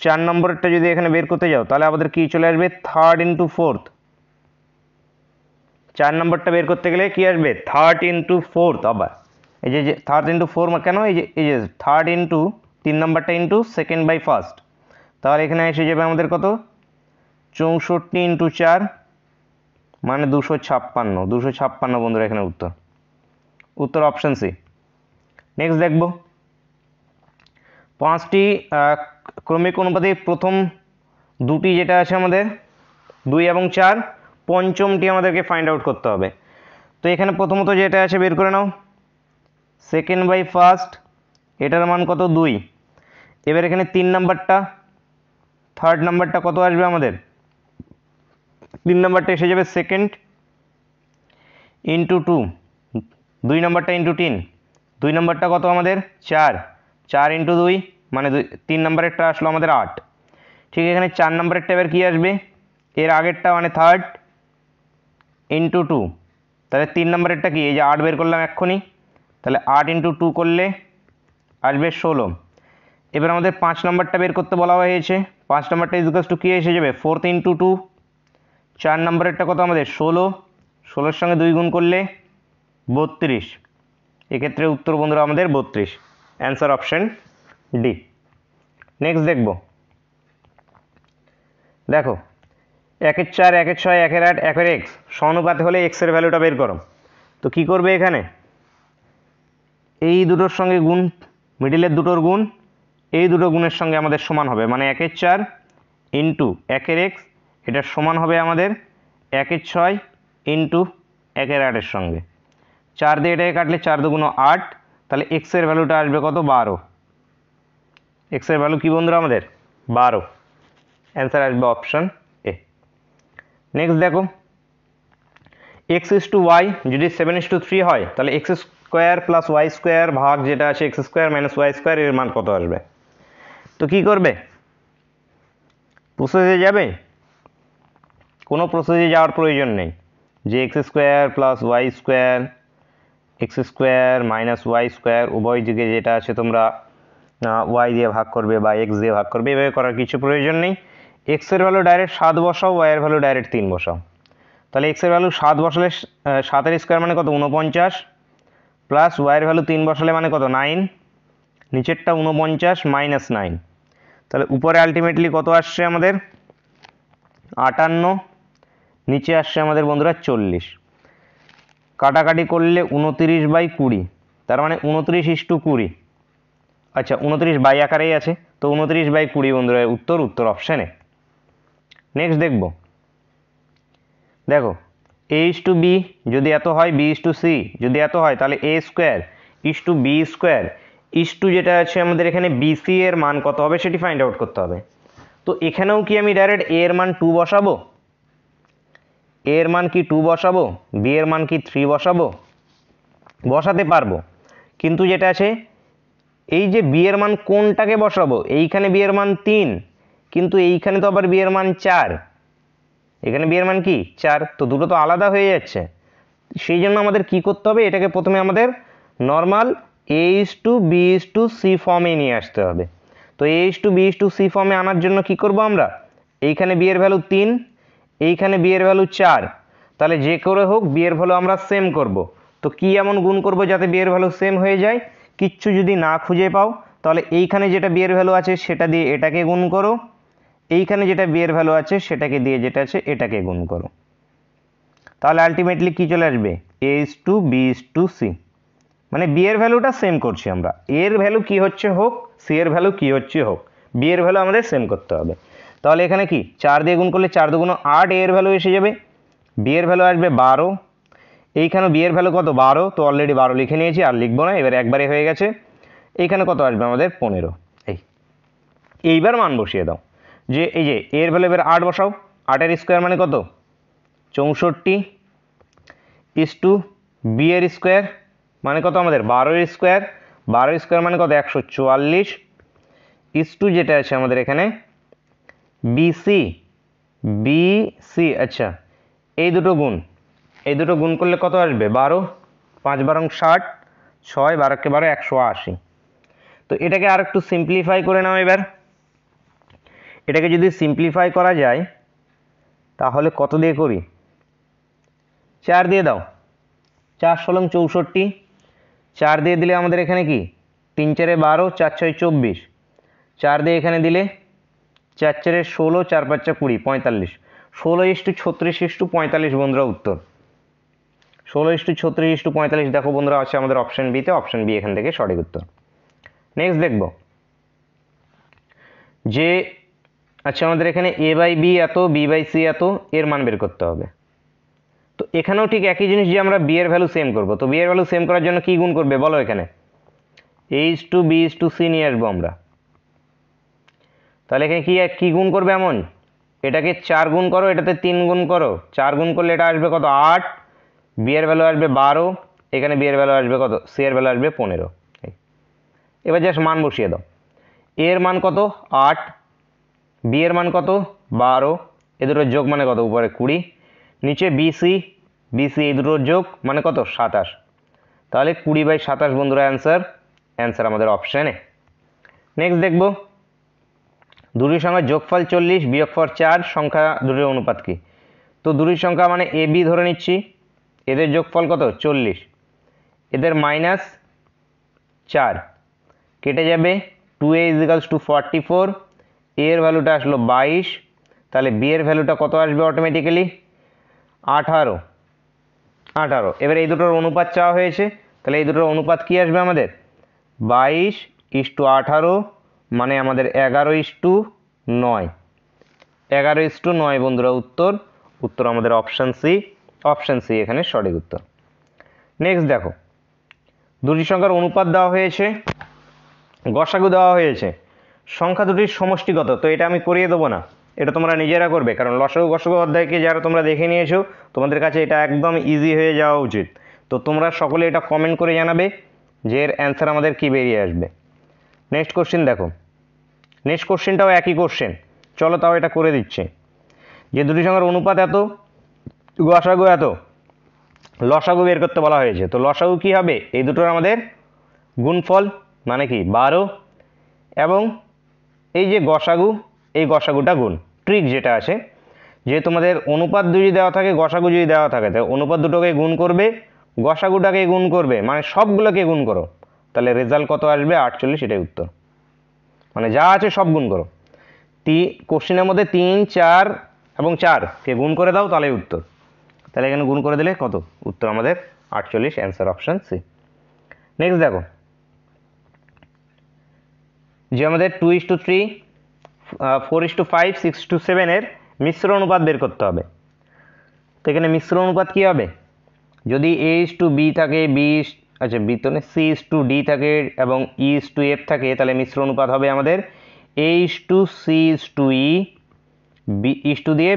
4 নম্বরেরটা যদি এখানে বের করতে যাও তাহলে আমাদের কি চলে আসবে থার্ড ইন্টু ফোর্থ। 4 নম্বরটা বের করতে গেলে কি আসবে থার্ড ইন্টু ফোর্থ, আবার এই যে থার্ড ইন্টু 4 কেন, এই যে থার্ড ইন্টু 3 নম্বরটা ইন্টু সেকেন্ড বাই ফার্স্ট, তাহলে এখানে এসে যাবে আমাদের কত 64 ইন্টু 4 মানে 256, 256 বন্ধুরা এখানে উত্তর, উত্তর অপশন সি। নেক্সট দেখব, 5টি ক্রমিক অনুপাতে প্রথম দুটি যেটা আছে আমাদের 2 এবং 4, পঞ্চমটি আমাদেরকে ফাইন্ড আউট করতে হবে। তো এখানে প্রথমত যেটা আছে বের করে নাও, সেকেন্ড বাই ফার্স্ট এটার মান কত 2, এবার এখানে 3 নাম্বারটা, থার্ড নাম্বারটা কত আসবে আমাদের 3 নাম্বারটা এসে যাবে সেকেন্ড ইন্টু 2, 2 নাম্বারটা ইন্টু 3, 2 নাম্বারটা কত আমাদের 4, 4 ইন্টু 2 মানে 3 নাম্বারেরটা আসলো আমাদের 8। ঠিক এখানে 4 নাম্বারেরটা এবার কী আসবে এর আগেরটা মানে থার্ড ইন্টু 2, তাহলে 3 নাম্বারেরটা কি এই যে 8 বের করলাম এক্ষুনি, তাহলে 8 ইন্টু 2 করলে আসবে 16। এবার আমাদের 5 নম্বরটা বের করতে বলা হয়েছে। 5 নম্বরটা ইকুয়ালস টু কি এসে যাবে 4 × 2। 4 নম্বরেরটা কত আমাদের 16, 16-এর সঙ্গে 2 গুণ করলে 32। এক্ষেত্রে উত্তর বন্ধুরা আমাদের 32, অ্যান্সার অপশন ডি। নেক্সট দেখো 1-এর 4, 1-এর 6, 1-এর 8, 1-এর x সমানুপাতে হলে x এর ভ্যালুটা বের করো। তো কি করবে এখানে, এই দুটোর সঙ্গে গুণ, মিডিলের দুটোর গুণ, এই দুটো গুণের সঙ্গে আমাদের সমান হবে, মানে 1-এর 4 ইন্টু 1-এর x, এটা সমান হবে আমাদের 1-এর 6 ইন্টু 1-এর 8-এর সঙ্গে। 4 দিয়ে এটাকে কাটলে 4 × 2 = 8, তাহলে x এর ভ্যালুটা আসবে কত 12। x এর ভ্যালু কি বন্ধুরা আমাদের 12, অ্যান্সার আসবে অপশন এ। নেক্সট দেখো x/y যদি 7/3 হয় তাহলে x² + y² ভাগ যেটা আছে x² - y² এর মান কত আসবে। তো কি করবে, প্রসেসে যাবে, কোনো প্রসেসে যাওয়ার প্রয়োজন নেই, যে x² + y² x² - y² উভয় দিকে যেটা আছে তোমরা y দিয়ে ভাগ করবে বা x দিয়ে ভাগ করবে, এভাবে করার কিছু প্রয়োজন নেই। x এর ভ্যালু ডাইরেক্ট 7 বসাও, y এর ভ্যালু ডাইরেক্ট 3 বসাও। তাহলে x এর ভ্যালু 7 বসালে 7-এর স্কোয়ার মানে কত 49, প্লাস y এর ভ্যালু 3 বসালে মানে কত 9, নিচেরটা 49 - 9, তাহলে উপরে আলটিমেটলি কত আসছে আমাদের 58, নিচে আসছে আমাদের বন্ধুরা 40। কাটাকাটি করলে 29/20, তার মানে 29:20। আচ্ছা 29 বাই আকারেই আছে, তো 29/20 বন্ধুরা উত্তর অপশানে। নেক্সট দেখো a/b যদি এত হয়, b/c যদি এত হয়, তাহলে a²/b² যেটা আছে আমাদের এখানে bc এর মান কত হবে সেটি ফাইন্ড আউট করতে হবে। তো এখানেও কি আমি ডাইরেক্ট a এর মান 2 বসাবো, a এর মান কি 2 বসাবো, b এর মান কি 3 বসাবো, বসাতে পারবো, কিন্তু যেটা আছে এই যে b এর মান কোনটাকে বসাবো, এইখানে b এর মান 3, কিন্তু এইখানে তো আবার b এর মান 4, এখানে b এর মান কি 4, তো দুটো তো আলাদা হয়ে যাচ্ছে। সেই জন্য আমাদের কি করতে হবে, এটাকে প্রথমে আমাদের নর্মাল a/b/c ফর্মে নিয়ে আসতে হবে। তো a/b/c ফর্মে আনার জন্য কি করব আমরা, এইখানে b এর ভ্যালু 3, এইখানে b এর ভ্যালু 4, তাহলে যে করে হোক b এর ভ্যালু আমরা সেম করব। তো কি এমন গুণ করব যাতে b এর ভ্যালু সেম হয়ে যায়, কিচ্ছু যদি না খুঁজে পাও তাহলে এইখানে যেটা b এর ভ্যালু আছে সেটা দিয়ে এটাকে গুণ করো, এইখানে যেটা b এর ভ্যালু আছে সেটাকে দিয়ে যেটা আছে এটাকে গুণ করো, তাহলে আলটিমেটলি কি চলে আসবে a/b/c, মানে b এর ভ্যালুটা সেম করছি আমরা, a এর ভ্যালু কি হচ্ছে হোক, c এর ভ্যালু কি হচ্ছে হোক, b এর ভ্যালু আমাদের সেম করতে হবে। তাহলে এখানে কি 4 দিয়ে গুণ করলে 4 × 2 = 8, a এর ভ্যালু এসে যাবে, b এর ভ্যালু আসবে 12, এইখানে b এর ভ্যালু কত 12, তো অলরেডি 12 লিখে নিয়েছি আর লিখবো না, এবার একবারে হয়ে গেছে। এইখানে কত আসবে আমাদের 15, এইবার মান বসিয়ে দাও, যে এই যে a এর ভ্যালু এবার 8 বসাও, 8-এর স্কোয়ার মানে কত 64, b এর স্কোয়ার মানে কত আমাদের 12-এর স্কোয়ার, 12-এর স্কোয়ার মানে কত 144, যেটা আছে আমাদের এখানে bc, আচ্ছা এই দুটো গুণ করলে কত আসবে 12, 5 × 12 = 60, 6 12 × 12 180। তো এটাকে আর একটু সিম্পলিফাই করে নাও। এবার এটাকে যদি সিম্পলিফাই করা যায় তাহলে কত দিয়ে করি, 4 দিয়ে দাও, 4 × 16 = 64, 4 দিয়ে দিলে আমাদের এখানে কি 3 × 4 = 12, 4 × 6 = 24, 4 দিয়ে এখানে দিলে 4 × 4 = 16, 4 × 5 = 20, 45, 16:36:45 বন্ধুরা উত্তর, 16:36:45 দেখো বন্ধুরা আছে আমাদের অপশন বিতে, অপশন বি এখান থেকে সঠিক উত্তর। নেক্সট দেখব যে আচ্ছা আমাদের এখানে a/b এত, b/c এত, এর মান বের করতে হবে। তো এখানেও ঠিক একই জিনিস, যে আমরা b এর ভ্যালু সেম করব। তো b এর ভ্যালু সেম করার জন্য কি গুণ করবে বলো, এখানে a/b/c নিয়ে আসবো আমরা। তাহলে এখানে কি গুণ করবে, এমন এটাকে 4 গুণ করো, এটাতে 3 গুণ করো, 4 গুণ করলে এটা আসবে কত 8, b এর ভ্যালু আসবে 12, এখানে b এর ভ্যালু আসবে কত, c এর ভ্যালু আসবে 15। এবার জাস্ট মান বসিয়ে দাও, a এর মান কত 8, b এর মান কত 12, এ দুটোর যোগ মানে কত উপরে 20, নিচে bc এই দুটোর যোগ মানে কত 27, তাহলে 20/27 বন্ধুরা অ্যান্সার আমাদের অপশানে। নেক্সট দেখব দুটির সংখ্যার যোগফল 40 বিয়োগফল 4 সংখ্যা দুটির অনুপাত কি। তো দুটির সংখ্যা মানে এ বি ধরে নিচ্ছি, এদের যোগফল কত 40, এদের -4 কেটে যাবে, 2a = 44, এ এর ভ্যালুটা আসলো 22, তাহলে বি এর ভ্যালুটা কত আসবে অটোমেটিক্যালি 18। এবার এই দুটোর অনুপাত চাওয়া হয়েছে, তাহলে এই দুটোর অনুপাত কি আসবে আমাদের 22:18, মানে আমাদের 11:9। 11:9 বন্ধুরা উত্তর আমাদের অপশান সি এখানে সঠিক উত্তর। নেক্সট দেখো দুটি সংখ্যার অনুপাত দেওয়া হয়েছে, গসাগু দেওয়া হয়েছে, সংখ্যা দুটির সমষ্টি কত। তো এটা আমি করিয়ে দেবো না, এটা তোমরা নিজেরা করবে, কারণ লসাগু গসাগু অধ্যায়কে যারা তোমরা দেখে নিয়েছো তোমাদের কাছে এটা একদম ইজি হয়ে যাওয়া উচিত। তো তোমরা সকলে এটা কমেন্ট করে জানাবে যে এর অ্যান্সার আমাদের কি বেরিয়ে আসবে। নেক্সট কোশ্চেন দেখো, নেক্সট কোশ্চেনটাও একই কোশ্চেন, চলো তাও এটা করে দিচ্ছে। যে দুটি সংখ্যার অনুপাত এত, গসাগু এত, লসাগু বের করতে বলা হয়েছে। তো লসাগু কি হবে, এই দুটোর আমাদের গুণফল মানে কি 12, এবং এই যে গসাগু, এই গসাগুটা গুণ। ট্রিক যেটা আছে যে তোমাদের অনুপাত যদি দেওয়া থাকে, গসাগু যদি দেওয়া থাকে, তাহলে অনুপাত দুটোকে গুণ করবে, গসাগুটাকে গুণ করবে, মানে সবগুলোকে গুণ করো, তাহলে রেজাল্ট কত আসবে 48, এটাই উত্তর। মানে যা আছে সব গুণ করো, কোশ্চেনের মধ্যে 3, 4 এবং 4কে গুণ করে দাও, তাহলে উত্তর। তাহলে এখানে গুণ করে দিলে কত উত্তর আমাদের 48, অ্যান্সার অপশান সি। নেক্সট দেখো যে আমাদের 2:3, 4:5, 6:7 এর মিশ্র অনুপাত বের করতে হবে। তো এখানে মিশ্র অনুপাত কি হবে, যদি a:b থাকে, c:d থাকে এবং e:f থাকে, তাহলে মিশ্র অনুপাত হবে আমাদের a:c:e, দিয়ে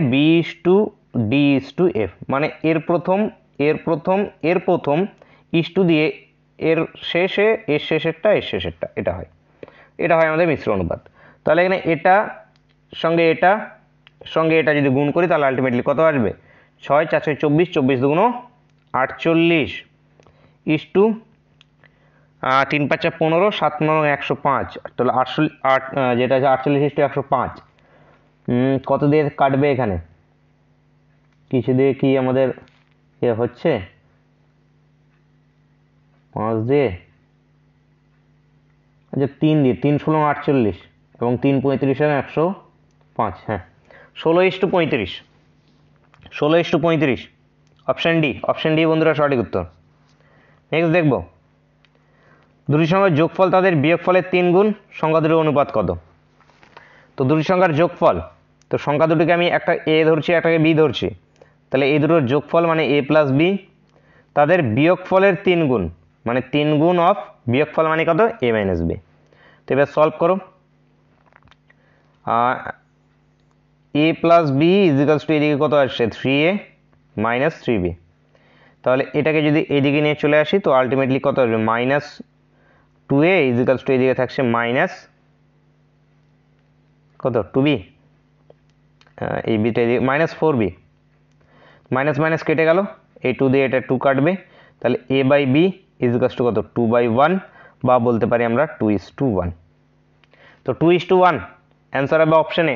b:d:f, মানে এর প্রথম দিয়ে এর শেষেরটা এটা হয় আমাদের মিশ্র অনুপাত। তাহলে এখানে এটা সঙ্গে এটা যদি গুণ করি, তাহলে আলটিমেটলি কত আসবে 6, 4, 6, 24, 24 দুগুণ 48, 3, 5, 15, 7, 9, 105, তাহলে 8 যেটা আছে 48:105। কত দিয়ে কাটবে এখানে, কিছু দিয়ে কি আমাদের এ হচ্ছে 5 দিয়ে, আচ্ছা 3 দিয়ে, 3 16 48 এবং 3 35 105, হ্যাঁ 16:35 অপশান ডি বন্ধুরা সঠিক উত্তর। নেক্সট দেখব দুটি সংখ্যার যোগফল তাদের বিয়োগফলের 3 গুণ, সংখ্যা দুটির অনুপাত কত। তো দুটি সংখ্যার যোগফল, তো সংখ্যা দুটিকে আমি একটা এ ধরছি, একটাকে বি ধরছি, তাহলে এই দুটোর যোগফল মানে a + b, তাদের বিয়োগফলের 3 গুণ, মানে 3 গুণ অফ বিয়োগফল মানে কত a - b। তো এবার সলভ করো, a + b = এদিকে কত আসছে 3a - 3b। তাহলে এটাকে যদি এদিকে নিয়ে চলে আসি, তো আলটিমেটলি কত আসবে -2a = এদিকে থাকছে মাইনাস কত 2b, এই বিটা এদিকে -4b, মাইনাস কেটে গেল, এই 2 দিয়ে এটা 2 কাটবে, তাহলে a/b = কত 2/1, বা বলতে পারি আমরা 2:1। তো 2:1 অ্যান্সার হবে অপশানে।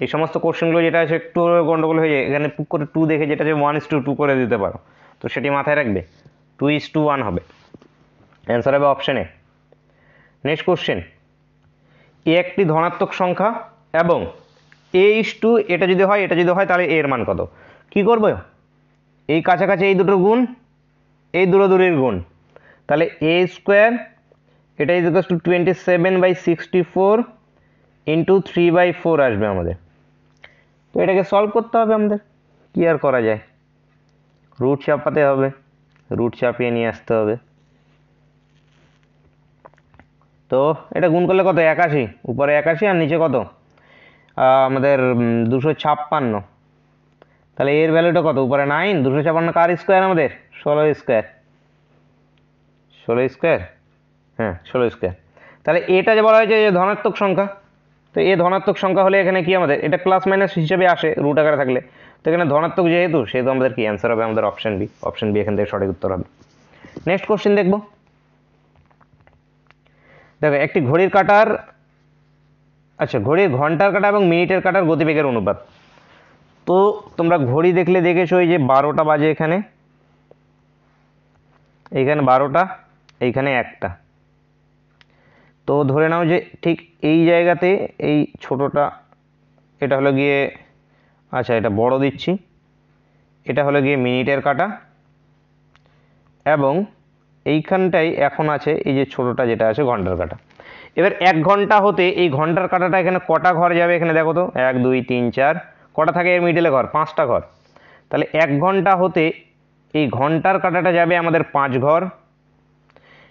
এই সমস্ত কোশ্চেনগুলো যেটা আছে একটু গন্ডগোল হয়ে যায়, এখানে পুক করে 2 দেখে যেটা আছে 1:2 করে দিতে পারো, তো সেটি মাথায় রাখবে, 2:1 হবে, অ্যান্সার হবে অপশানে। নেক্সট কোশ্চেন, এ একটি ধনাত্মক সংখ্যা এবং এটা যদি হয় তাহলে এর মান কত। কি করব, এই কাছাকাছি এই দুটোর গুণ, এই দূরের গুণ, তাহলে a² এটা = 27/64 × 3/4 আসবে আমাদের। তো এটাকে সলভ করতে হবে আমাদের, কি আর করা যায়, রুট চাপাতে হবে, রুট চাপিয়ে নিয়ে আসতে হবে। তো এটা গুণ করলে কত 81, উপরে 81 আর নিচে কত আমাদের 256, তাহলে এর ভ্যালুটা কত, উপরে 9, 256 কার স্কোয়ার আমাদের 16², হ্যাঁ 16²। তাহলে এটা যে বলা হয়েছে যে ধনাত্মক সংখ্যা, তো এ ধনাত্মক সংখ্যা হলে এখানে কি আমাদের এটা প্লাস মাইনাস হিসেবে আসে রুট আকারে থাকলে, তো এখানে ধনাত্মক যেহেতু সেহেতু আমাদের কি অ্যান্সার হবে আমাদের অপশান বি এখান থেকে সঠিক উত্তর হবে। নেক্সট কোশ্চেন দেখবো, দেখো একটি ঘড়ির কাঁটার আচ্ছা, ঘড়ির ঘন্টার কাঁটা এবং মিনিটের কাঁটার গতিবেগের অনুপাত। তো তোমরা ঘড়ি দেখলে দেখেছো এই যে 12টা বাজে, এখানে এইখানে 12টা, এইখানে 1টা। তো ধরে নাও যে ঠিক এই জায়গাতে এই ছোটোটা, এটা হলো গিয়ে, আচ্ছা এটা বড় দিচ্ছি, এটা হলো গিয়ে মিনিটের কাঁটা, এবং এইখানটাই এখন আছে এই যে ছোটোটা যেটা আছে ঘন্টার কাঁটা। এবার 1 ঘন্টা হতে এই ঘন্টার কাঁটাটা এখানে কটা ঘর যাবে, এখানে দেখো তো 1 2 3 4 কটা থাকে এর মিডলে ঘর, 5টা ঘর। তাহলে 1 ঘন্টা হতে এই ঘন্টার কাঁটাটা যাবে আমাদের 5 ঘর।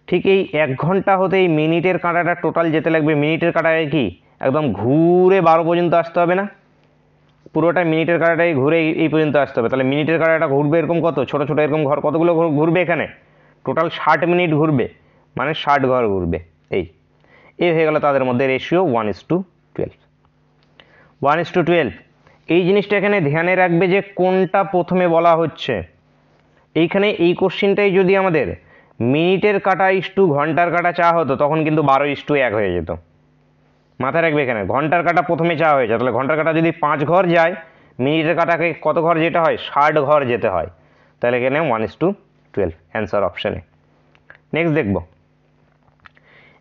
ঠিক এই 1 ঘন্টা হতে এই মিনিটের কাঁটাটা টোটাল যেতে লাগবে, মিনিটের কাঁটায় কি একদম ঘুরে 12 পর্যন্ত আসতে হবে না, পুরোটা মিনিটের কাঁটাটাই ঘুরে এই পর্যন্ত আসতে হবে। তাহলে মিনিটের কাঁটাটা ঘুরবে এরকম কত ছোটো ছোটো এরকম ঘর, কতগুলো ঘুরবে এখানে, টোটাল 60 মিনিট ঘুরবে, মানে 60 ঘর ঘুরবে। এই হয়ে গেল তাদের মধ্যে রেশিও 1:12। 1:12 এই জিনিসটা এখানে ধ্যানে রাখবে যে কোনটা প্রথমে বলা হচ্ছে। এইখানে এই কোশ্চিনটাই যদি আমাদের মিনিটের কাঁটা ইস্টু ঘন্টার কাঁটা চা হতো, তখন কিন্তু 12:1 হয়ে যেত। মাথায় রাখবে এখানে ঘন্টার কাঁটা প্রথমে চা হয়েছে, তাহলে ঘন্টার কাঁটা যদি 5 ঘর যায়, মিনিটের কাঁটাকে কত ঘর যেতে হয়, 60 ঘর যেতে হয়। তাহলে এখানে 1:12 অ্যান্সার অপশানে। নেক্সট দেখব,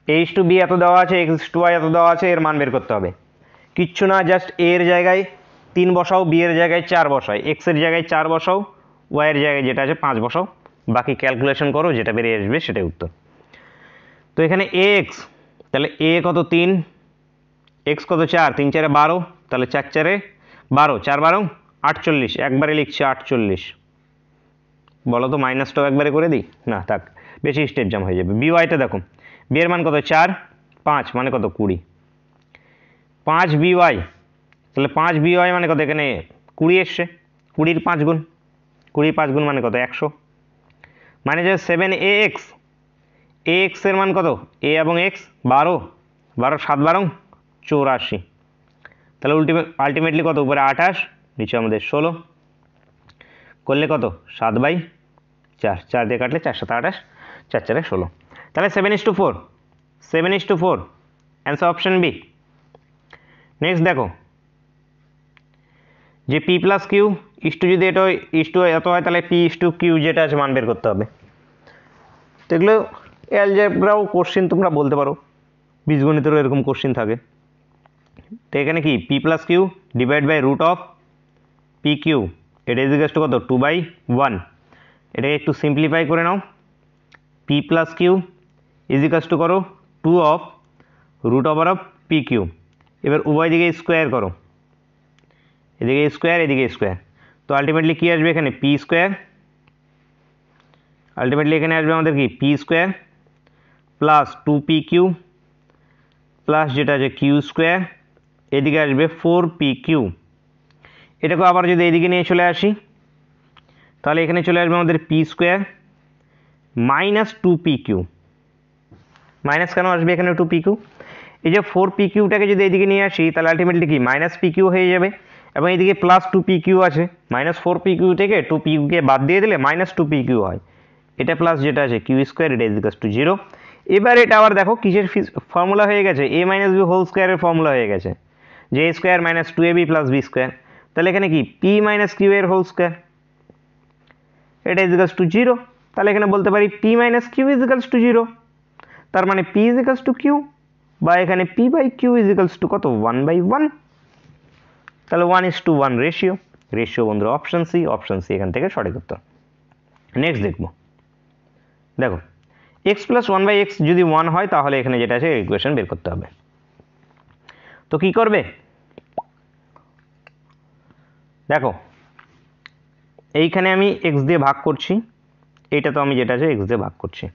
a:b এত দেওয়া আছে, x:y এত দেওয়া আছে, এর মান বের করতে হবে। কিচ্ছু না, জাস্ট a এর জায়গায় 3 বসাও, b এর জায়গায় 4 বসাও, x এর জায়গায় 4 বসাও, y এর জায়গায় যেটা আছে 5 বসাও, বাকি ক্যালকুলেশন করো, যেটা বেরিয়ে আসবে সেটাই উত্তর। তো এখানে ax, তাহলে a কত 3, x কত 4, 3 4 12, তাহলে 4 4 12, 4 12 48, একবারে লিখছি 48। বলো তো মাইনাসটাও একবারে করে দিই, না থাক, বেশি স্টেপ জাম হয়ে যাবে। বিওয়াইটা দেখো, বি এর মান কত 4, 5 মানে কত 20, 5 বিওয়াই, তাহলে 5 বিওয়াই মানে কত, এখানে 20 এসছে, 20 5 গুণ, 20 5 গুণ মানে কত 100, মানে যে 7ax, ax এর মান কত, a এবং x 12, 12 7 12 84, তাহলে আলটিমেটলি কত, উপরে 28, নিচে আমাদের 16, করলে কত 7/4, 4 দিয়ে কাটলে 4 7 28, 4 4 16, তাহলে 7:4, 7:4 অ্যান্সার অপশন বি। নেক্সট দেখো, যে পি প্লাস কিউ ইস্টু, যদি এটা ইস্টু এত হয়, তাহলে পি ইস্টু কিউ যেটা আছে মান বের করতে হবে। তো এগুলো অ্যালজেব্রাও কোশ্চিন তোমরা বলতে পারো, বীজগণিতেরও এরকম কোশ্চিন থাকে। তো এখানে কি P plus Q divide by root of P Q, এটা ইজিকাস টু কত 2/1, এটাকে একটু সিম্পলিফাই করে নাও, পি প্লাস কিউ ইজিকাস টু করো 2 of root over of P Q, এবার উভয় দিকে স্কোয়ার করো, এদিকে স্কোয়ার এদিকে স্কোয়ার, তো আলটিমেটলি কী আসবে এখানে পি স্কোয়ার, আলটিমেটলি এখানে আসবে আমাদের কি P square plus 2p Q plus যেটা আছে কিউ স্কোয়ার, এদিকে আসবে 4p কিউ। এটাকে আবার যদি এদিকে নিয়ে চলে আসি, তাহলে এখানে চলে আসবে আমাদের P square minus 2p Q, minus কেন আসবে এখানে 2p কিউ, এই যে 4p কিউটাকে যদি এদিকে নিয়ে আসি, তাহলে আলটিমেটলি কি মাইনাস p কিউ হয়ে যাবে, এবং এদিকে প্লাস 2p কিউ আছে, মাইনাস 4p কিউ থেকে 2p কিউকে বাদ দিয়ে দিলে মাইনাস 2p কিউ হয়, এটা প্লাস যেটা আছে কিউ স্কোয়ার, এটা ইজিকাস টু 0। এবার এটা আবার দেখো কিসের ফর্মুলা হয়ে গেছে, a মাইনাস বি হোল স্কোয়ারের ফর্মুলা হয়ে গেছে, যে a square minus 2ab plus B square, তাহলে এখানে কি p মাইনাস কিউ এর হোল স্কোয়ার, এটা ইজিকাস টু 0, তাহলে এখানে বলতে পারি p minus Q equals to 0, তার মানে p ইজিকালস টু কিউ, বা এখানে p by Q equals to কত 1/1, তাহলে 1:1 রেশিও, রেশিও বন্ধুরা অপশন সি, অপশন সি এখান থেকে সঠিক উত্তর। নেক্সট দেখবো, দেখো x প্লাস 1/x যদি 1 হয়, তাহলে এখানে যেটা আছে ইকুয়েশন বের করতে হবে। তো কি করবে, দেখো এইখানে আমি x দিয়ে ভাগ করছি, এইটা তো আমি যেটা আছে x দিয়ে ভাগ করছি,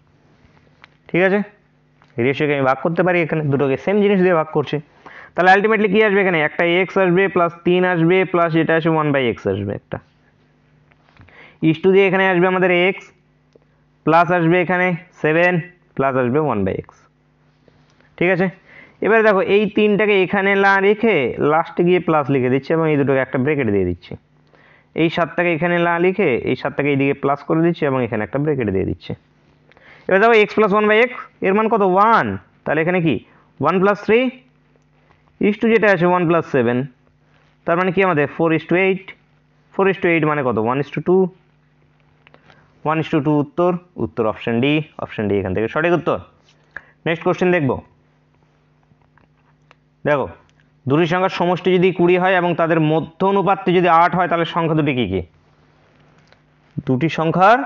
ঠিক আছে, রেশিওকে আমি ভাগ করতে পারি, এখানে দুটোকে সেম জিনিস দিয়ে ভাগ করছি, তাহলে আলটিমেটলি কি আসবে, এখানে একটা x আসবে প্লাস 3 আসবে প্লাস যেটা আছে 1/x আসবে, একটা ইস্টু দিয়ে এখানে আসবে আমাদের x প্লাস আসবে এখানে 7 প্লাস আসবে 1/x, ঠিক আছে। এবারে দেখো এই 3টাকে এখানে না রেখে লাস্টে গিয়ে প্লাস লিখে দিচ্ছি, এবং এই দুটোকে একটা ব্রেকেট দিয়ে দিচ্ছি, এই 7টাকে এখানে না লিখে এই 7টাকে এইদিকে প্লাস করে দিচ্ছি, এবং এখানে একটা ব্রেকেট দিয়ে দিচ্ছি। এবার দেখো x প্লাস 1/x এর মান কত 1, তাহলে এখানে কি 1 প্লাস 3 ইস টু যেটা আছে 1+7, তার মানে কি আমাদের 4:8, 4:8 মানে কত 1:2, 1:2 উত্তর, উত্তর অপশন ডি, অপশন ডি এখান থেকে সঠিক উত্তর। নেক্সট কোশ্চেন দেখব। দেখো দুটি সংখ্যার সমষ্টি যদি 20 হয় এবং তাদের মধ্য অনুপাতটি যদি 8 হয় তাহলে সংখ্যা দুটি কি কি? দুটি সংখ্যার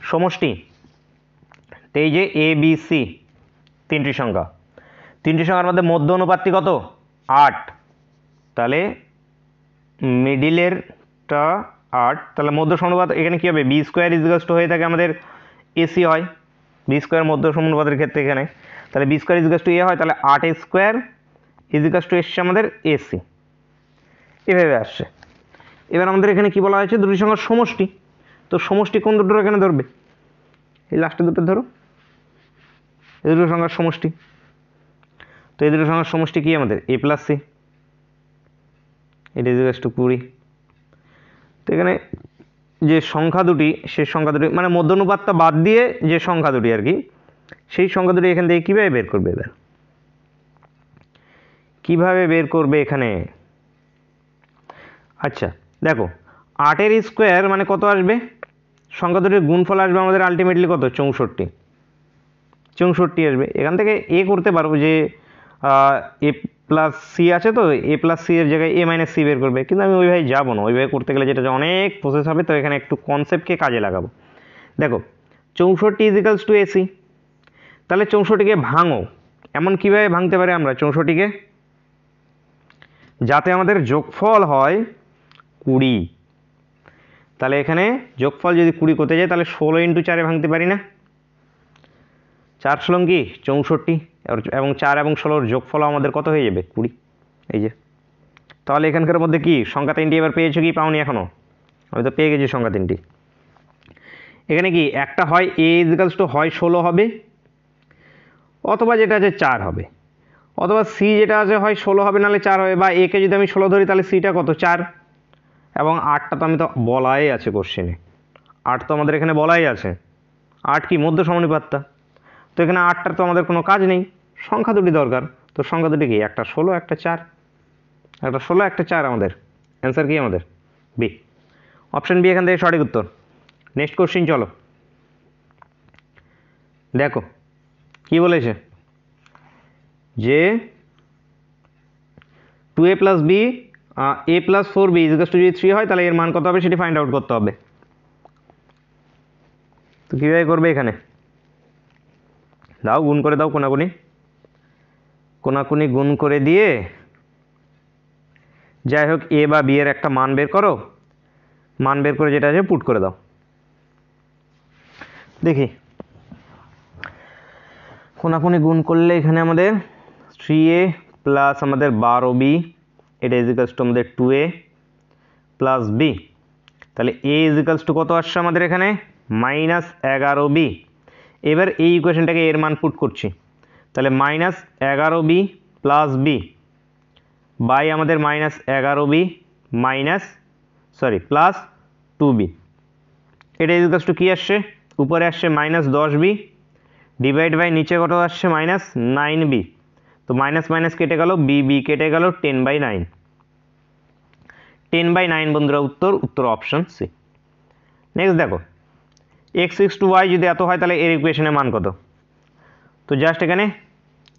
সমষ্টি, এই যে এ বি সি তিনটি সংখ্যা, তিনটি সংখ্যার মধ্যে মধ্য অনুপাতটি কত 8, তাহলে মিডিলেরটা 8, তাহলে মধ্য সমানুপাত এখানে কি হবে বি স্কোয়ার ইজ টু হয়ে থাকে আমাদের এসি হয়, বি স্কোয়ার মধ্য সমানুপাতের ক্ষেত্রে এখানে, তাহলে বি স্কোয়ার ইজ টু এ হয়, তাহলে 8 স্কোয়ার ইজ টু এসছে আমাদের এসি, এভাবে আসছে। এবার আমাদের এখানে কি বলা হয়েছে দুটি সংখ্যার সমষ্টি, তো সমষ্টি কোন দুটোর এখানে ধরবে, এই লাস্টে দুটো ধরো, এই দুটো সংখ্যার সমষ্টি, তো এই দুটো সংখ্যার সমষ্টি কি আমাদের এ প্লাস সি, এটা ইজ টু 20। তো এখানে যে সংখ্যা দুটি, সেই সংখ্যা দুটি মানে মধ্য অনুপাতটা বাদ দিয়ে যে সংখ্যা দুটি আর কি, সেই সংখ্যা দুটি এখান থেকে কীভাবে বের করবে, এবার কীভাবে বের করবে এখানে? আচ্ছা দেখো 8-এর স্কোয়ার মানে কত আসবে, সংখ্যা দুটির গুণফল আসবে আমাদের আলটিমেটলি কত 64, 64 আসবে। এখান থেকে এ করতে পারবো যে এ প্লাস সি আছে, তো এ প্লাস সি এর জায়গায় এ মাইনাস সি বের করবে, কিন্তু আমি ওইভাবে যাবো না, ওইভাবে করতে গেলে যেটা অনেক প্রসেস হবে, তো এখানে একটু কনসেপ্টকে কাজে লাগাবো। দেখো 64 ইজ টু এসি, তাহলে 64কে ভাঙো, এমন কীভাবে ভাঙতে পারে আমরা 64কে, যাতে আমাদের যোগফল হয় 20, তাহলে এখানে যোগফল যদি 20 করতে যায় তাহলে 16 × 4 ভাঙতে পারি না, 4 কি 64, এবং 4 এবং 16 যোগফল আমাদের কত হয়ে যাবে 20, এই যে। তাহলে এখানকার মধ্যে কি সংখ্যা তিনটি এবার পেয়েছো কি পাওনি এখনো? আমি তো পেয়ে গেছি সংখ্যা তিনটি। এখানে কি একটা হয় এ ইজ টু হয় 16 হবে, অথবা যেটা আছে 4 হবে, অথবা সি যেটা আছে হয় 16 হবে নাহলে 4 হবে, বা একে যদি আমি 16 ধরি তাহলে সিটা কত 4, এবং 8টা তো আমি তো বলাই আছে কোশ্চেনে, 8 তো আমাদের এখানে বলাই আছে, 8 কি মধ্য সমানুপাতটা, তো এখানে 8টার তো আমাদের কোনো কাজ নেই, সংখ্যা দুটি দরকার, তো সংখ্যা দুটি কি একটা 16 একটা 4, একটা 16 একটা 4, আমাদের অ্যান্সার কি আমাদের বি, অপশন বি এখান থেকে সঠিক উত্তর। নেক্সট কোশ্চিন চলো দেখো কি বলেছে, যে 2a + b a + 4b is two যদি 3 হয় তাহলে এর মান কত হবে সেটি ফাইন্ড আউট করতে হবে। তো কীভাবে করবে, এখানে দাও গুণ করে দাও, কোনাকুনি কোনাকুনি গুণ করে দিয়ে যাই হোক এ বা বি এর একটা মান বের করো, মান বের করে যেটা আছে পুট করে দাও, দেখি কোনাকুনি গুণ করলে এখানে আমাদের 3a প্লাস আমাদের 12b, এটা ইজ টু আমাদের 2a প্লাস b, তাহলে a ইজ টু কত আসছে আমাদের এখানে -11b। এবার এই ইকুয়েশনটাকে এর মান পুট করছি, তাহলে -11b প্লাস b বাই আমাদের -11b প্লাস 2b, এটা ইজ টু কি আসছে উপরে আসছে -10b ডিভাইড বাই নিচে কত আসছে -9b, তো মাইনাস মাইনাস কেটে গেল, বি কেটে গেল, 10/9, 10/9 বন্ধুরা উত্তর, উত্তর অপশন সি। নেক্সট দেখো x = y যদি এত হয় তাহলে এর ইকুয়েশনের মান কত, তো জাস্ট এখানে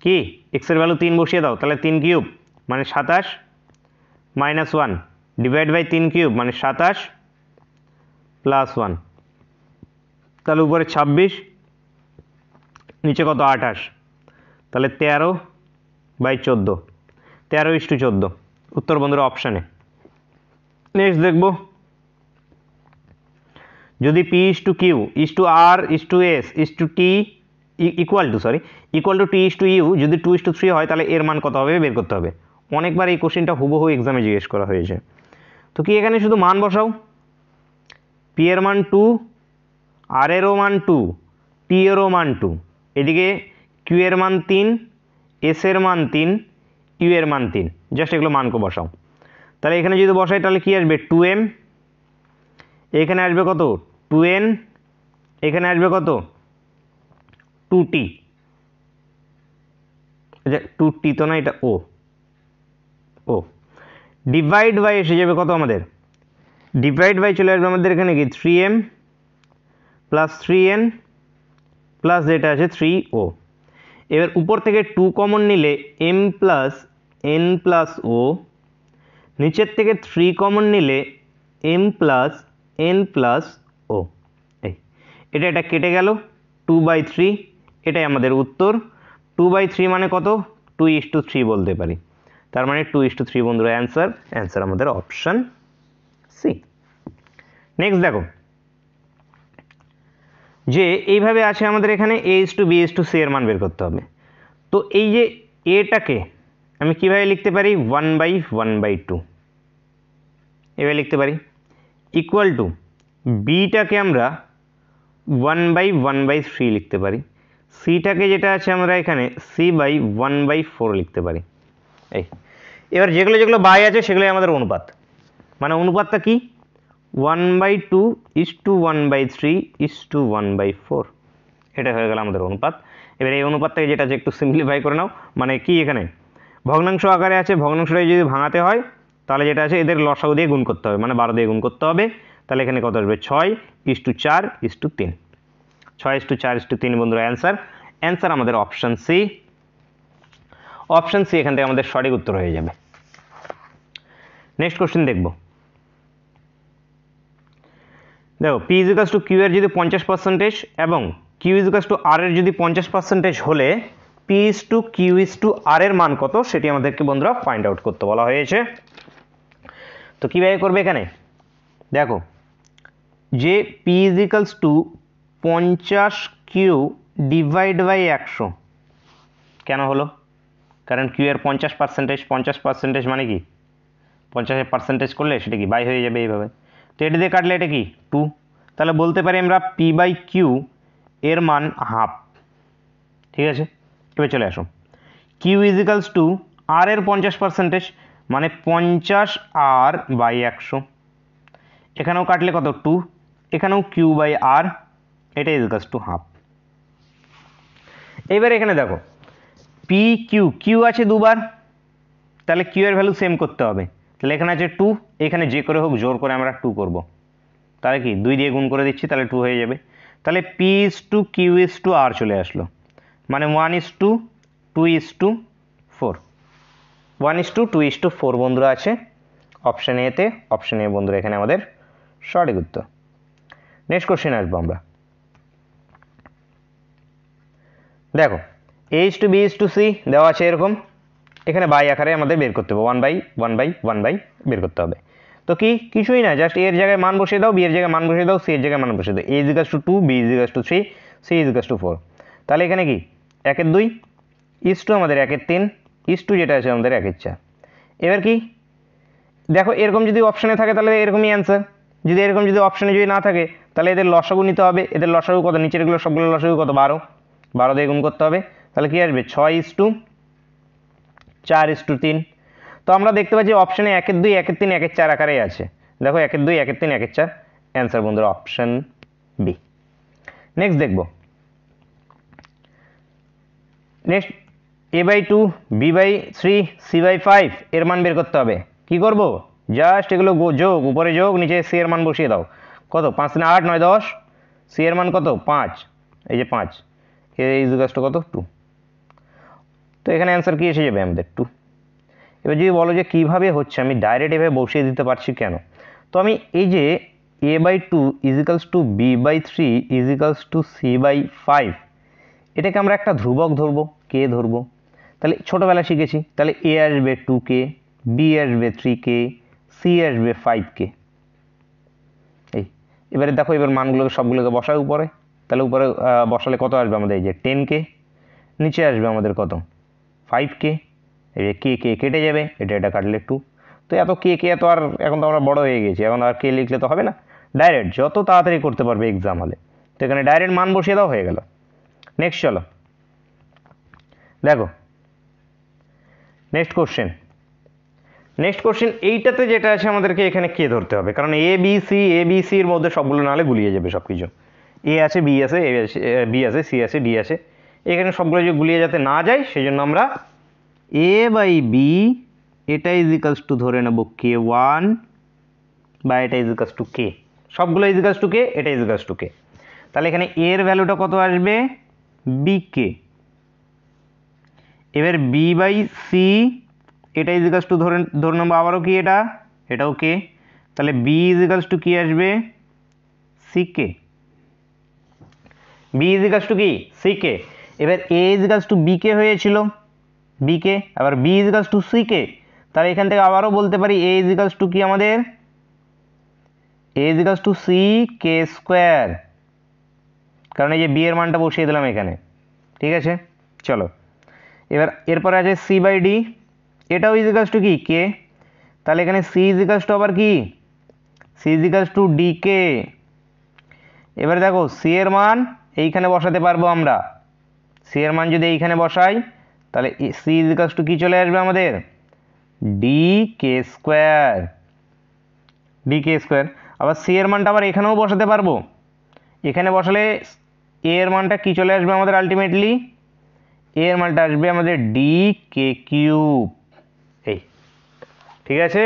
কি x এর ভ্যালু 3 বসিয়ে দাও, তাহলে 3 কিউব মানে 27 -1 ডিভাইড বাই 3 কিউব মানে 27 প্লাস 1, তাহলে উপরে 26 নিচে কত 28, তাহলে 13/14, 13:14 উত্তর বন্ধুরা অপশানে। নেক্সট দেখব, যদি p = q r s t equal to t u যদি 2:3 হয় তাহলে এর মান কত হবে বের করতে হবে। অনেকবার এই কোশ্চেনটা হুবহু এক্সামে জিজ্ঞেস করা হয়েছে, তো কি এখানে শুধু মান বসাও, p এর মান 2, r এরও মান 2, t এরও মান 2, এদিকে q এর মান 3, s এর মান 3, u এর মান 3, জাস্ট এগুলো মানকে বসাও। তাহলে এখানে যদি বসাই তাহলে কি আসবে 2m, এখানে আসবে কত 2n, এখানে আসবে কত 2t, আচ্ছা 2t তো না, এটা ও ও ডিভাইড বাই এসে যাবে কত আমাদের, ডিভাইড বাই চলে আসবে আমাদের এখানে কি 3m প্লাস 3n প্লাস যেটা আছে 3o। এবার উপর থেকে 2 কমন নিলে m প্লাস n প্লাস ও, নিচের থেকে 3 কমন নিলে m প্লাস n প্লাস ও। এটা কেটে গেল 2/3, এটাই আমাদের উত্তর। 2/3 মানে কত, 2:3 বলতে পারি, তার মানে 2:3 বন্ধুরা অ্যান্সার আমাদের অপশান সি। নেক্সট দেখো যে এইভাবে আছে আমাদের এখানে a:b:c এর মান বের করতে হবে। তো এই যে এটাকে আমি কিভাবে লিখতে পারি, 1/1/2 এভাবে লিখতে পারি, ইকুয়াল টু বিটাকে আমরা 1/1/3 লিখতে পারি, সিটাকে যেটা আছে আমরা এখানে c/1/4 লিখতে পারি। এবার যেগুলো যেগুলো বাই আছে সেগুলোই আমাদের অনুপাত, মানে অনুপাতটা কি 1/2:1/3:1/4, এটা হয়ে গেল আমাদের অনুপাত। এবার এই অনুপাতটাকে যেটা আছে একটু সিম্পলিফাই করে নাও, মানে কি এখানে ভগ্নাংশ আকারে আছে, ভগ্নাংশটাকে যদি ভাঙাতে হয় তাহলে যেটা আছে এদের লসাগু দিয়ে গুণ করতে হবে, মানে 12 দিয়ে গুণ করতে হবে, তাহলে এখানে কত আসবে 6:4:3, 6:4:3 বন্ধুরা অ্যান্সার আমাদের অপশান সি। অপশান সি এখান থেকে আমাদের সঠিক উত্তর হয়ে যাবে। নেক্সট কোশ্চেন দেখব, দেখো p = q এর যদি 50% এবং q = r এর যদি 50% হলে p/q/r এর মান কত সেটি আমাদেরকে বন্ধুরা ফাইন্ড আউট করতে বলা হয়েছে। তো কীভাবে করবে এখানে দেখো যে p = 50q ডিভাইড বাই 100 কেন হলো, কারণ q এর 50% মানে কি 50% করলে সেটা কি বাই হয়ে যাবে এইভাবে, তো এটা দিয়ে কাটলে এটা কি 2, তাহলে বলতে পারি আমরা p/q এর মান হাফ। ঠিক আছে, এবার চলে আসো q = r এর 50% মানে 50r/100, এখানেও কাটলে কত 2, এখানেও q/r, এটা = হাফ। এবার এখানে দেখো q আছে দুবার, তাহলে q এর ভ্যালু সেম করতে হবে, তাহলে এখানে আছে 2, এখানে যে করে হোক জোর করে আমরা 2 করব, তাহলে কি 2 দিয়ে গুণ করে দিচ্ছি, তাহলে 2 হয়ে যাবে, তাহলে p/q/r চলে আসলো, মানে 1:2:4, 1:2:4 বন্ধুরা আছে অপশান এতে। অপশান এ বন্ধুরা এখানে আমাদের সঠিক উত্তর। নেক্সট কোশ্চেন আসবো আমরা, দেখো a:/b:c দেওয়া আছে এরকম, এখানে বাই আকারে আমাদের বের করতে হবে, 1/1/1 বের করতে হবে। তো কি কিছুই না, জাস্ট এর জায়গায় মান বসিয়ে দাও, বি এর জায়গায় মান বসিয়ে দাও, সি এর জায়গায় মান বসিয়ে দাও, a = 2, b = 3, c = 4, তাহলে এখানে কি 1/2 আমাদের 1/3 যেটা আছে আমাদের 1/4। এবার কি দেখো এরকম যদি অপশানে থাকে তাহলে এরকমই অ্যান্সার, যদি এরকম যদি অপশানে যদি না থাকে তাহলে এদের লসাগু নিতে হবে, এদের লসাগু কত, নিচের এগুলো সবগুলো লসাগু কত 12 দিয়ে গুণ করতে হবে, তাহলে কি আসবে 6:4:3। তো আমরা দেখতে পাচ্ছি অপশানে 1/2 1/3 1/4 আকারে আছে, দেখো 1/2 1/3 1/4 অ্যান্সার বন্ধুরা অপশান বি। নেক্সট দেখব, নেক্সট a/2 b/3 c/5 এর মান বের করতে হবে। কি করব, জাস্ট এগুলো যোগ, উপরে যোগ, নিচে সি এর মান বসিয়ে দাও, কত 5 × 8 = 9 × 10, সি এর মান কত 5, এই যে 5, a = কত 2, তো এখানে অ্যান্সার কি এসে যাবে আমাদের 2। এবার যদি বলো যে কিভাবে হচ্ছে, আমি ডাইরেক্ট এভাবে বসিয়ে দিতে পারছি কেন, তো আমি এই যে a/2 = b/3 = c/5 এটাকে আমরা একটা ধ্রুবক ধরবো, কে ধরবো, তাহলে ছোটোবেলা শিখেছি, তাহলে a আসবে 2k, b আসবে 3k, c আসবে 5k। এবারে দেখো এবার মানগুলোকে সবগুলোকে বসায় উপরে, তাহলে উপরে বসালে কত আসবে আমাদের, এই যে 10k, নিচে আসবে আমাদের কত 5k, এই যে কে কেটে যাবে, এটা কাটলে 2, তো এত কে এত আর এখন তো আমরা বড় হয়ে গেছি, এখন আর কে লিখলে তো হবে না, ডাইরেক্ট যত তাড়াতাড়ি করতে পারবে এক্সাম হলে, তো এখানে ডাইরেক্ট মান বসিয়ে দাও, হয়ে গেল। নেক্সট চলো দেখো নেক্সট কোশ্চেন এইটাতে যেটা আছে আমাদেরকে এখানে কে ধরতে হবে, কারণ এ বি সি এর মধ্যে সবগুলো নাহলে গুলিয়ে যাবে সব কিছু, এ আছে বি আছে সি আছে ডি আছে, এখানে সবগুলো যে গুলিয়ে যাতে না যায় সেই জন্য আমরা এ বাই বি এটা ইজিক্যালস টু ধরে নেব K1 বা এটা ইজিক্যালস টু কে, সবগুলো ইজিক্যালস টু কে, এটা ইজিক্যালস টু কে। তাহলে এখানে এর ভ্যালুটা কত আসবে BK। এবার বি বাই সি এটা ইজিক্যালস টু ধরে নেবো আবারও কি এটাও কে, তাহলে বি ইজিক্যালস টু কি আসবে সিকে, বি ইজিক্যালস টু কি সিকে। এবার এ ইজিক্যালস টু বিকে হয়েছিল বিকে, আবার বি ইজিক্যালস টু সিকে, তাহলে এখান থেকে আবারও বলতে পারি এ ইজিক্যালস টু কি আমাদের এ ইজিক্যালস টু সি কে স্কোয়ার, কারণ এই যে বি এর মানটা বসিয়ে দিলাম এখানে। ঠিক আছে, চলো এবার এরপরে আছে সি বাই ডি, এটাও ইজিক্যালস টু কি কে, তাহলে এখানে সি ইজিক্যালস টু আবার কি সি ইজিক্যালস টু ডি কে। এবারে দেখো সি এর মান এইখানে বসাতে পারবো আমরা, সি এর মান যদি এইখানে বসাই তাহলে সি ইজিক্যালস টু কি চলে আসবে আমাদের ডি কে স্কোয়ার, ডি কে স্কোয়ার। আবার সি এর মানটা আবার এখানেও বসাতে পারবো, এখানে বসালে এ এর মানটা কি চলে আসবে আমাদের আলটিমেটলি এ এর মানটা আসবে আমাদের ডি কে কিউব। এই ঠিক আছে,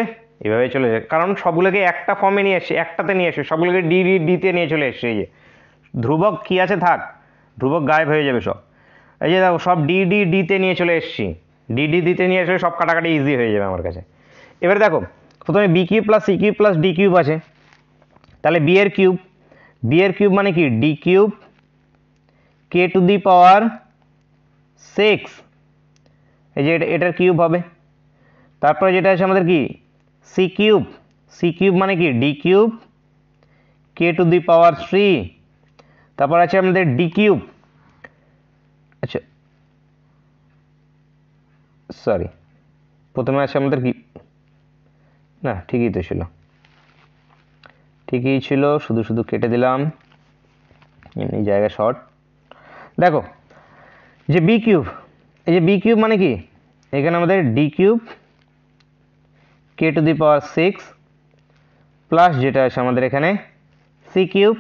এভাবে চলে যায়, কারণ সবগুলোকে একটা ফর্মে নিয়ে এসছে, একটাতে নিয়ে এসছে, সবগুলোকে ডি ডি ডিতে নিয়ে চলে এসছে। এই যে ধ্রুবক কি আছে থাক, ধ্রুবক গায়েব হয়ে যাবে সব। এই যে দেখো সব ডি ডি ডিতে নিয়ে চলে এসছি, ডি ডি ডিতে নিয়ে এসে সব কাটাকাটি ইজি হয়ে যাবে আমার কাছে। এবারে দেখো প্রথমে b cube plus c cube plus d cube আছে, তাহলে বি এর কিউব মানে কি d cube K to the power 6, এই যে এটার কিউব হবে। তারপরে যেটা আছে আমাদের কি সি কিউব মানে কি d cube K to the power 3, তারপর আছে আমাদের ডি কিউব, আচ্ছা সরি প্রথমে আছে আমাদের কি না ঠিকই তো ছিল, ঠিকই ছিল, শুধু শুধু কেটে দিলাম এমনি জায়গা শর্ট। দেখো যে বি কিউব, এই যে বি কিউব মানে কি এখানে আমাদের D cube K to the power 6 plus যেটা আছে আমাদের এখানে C cube,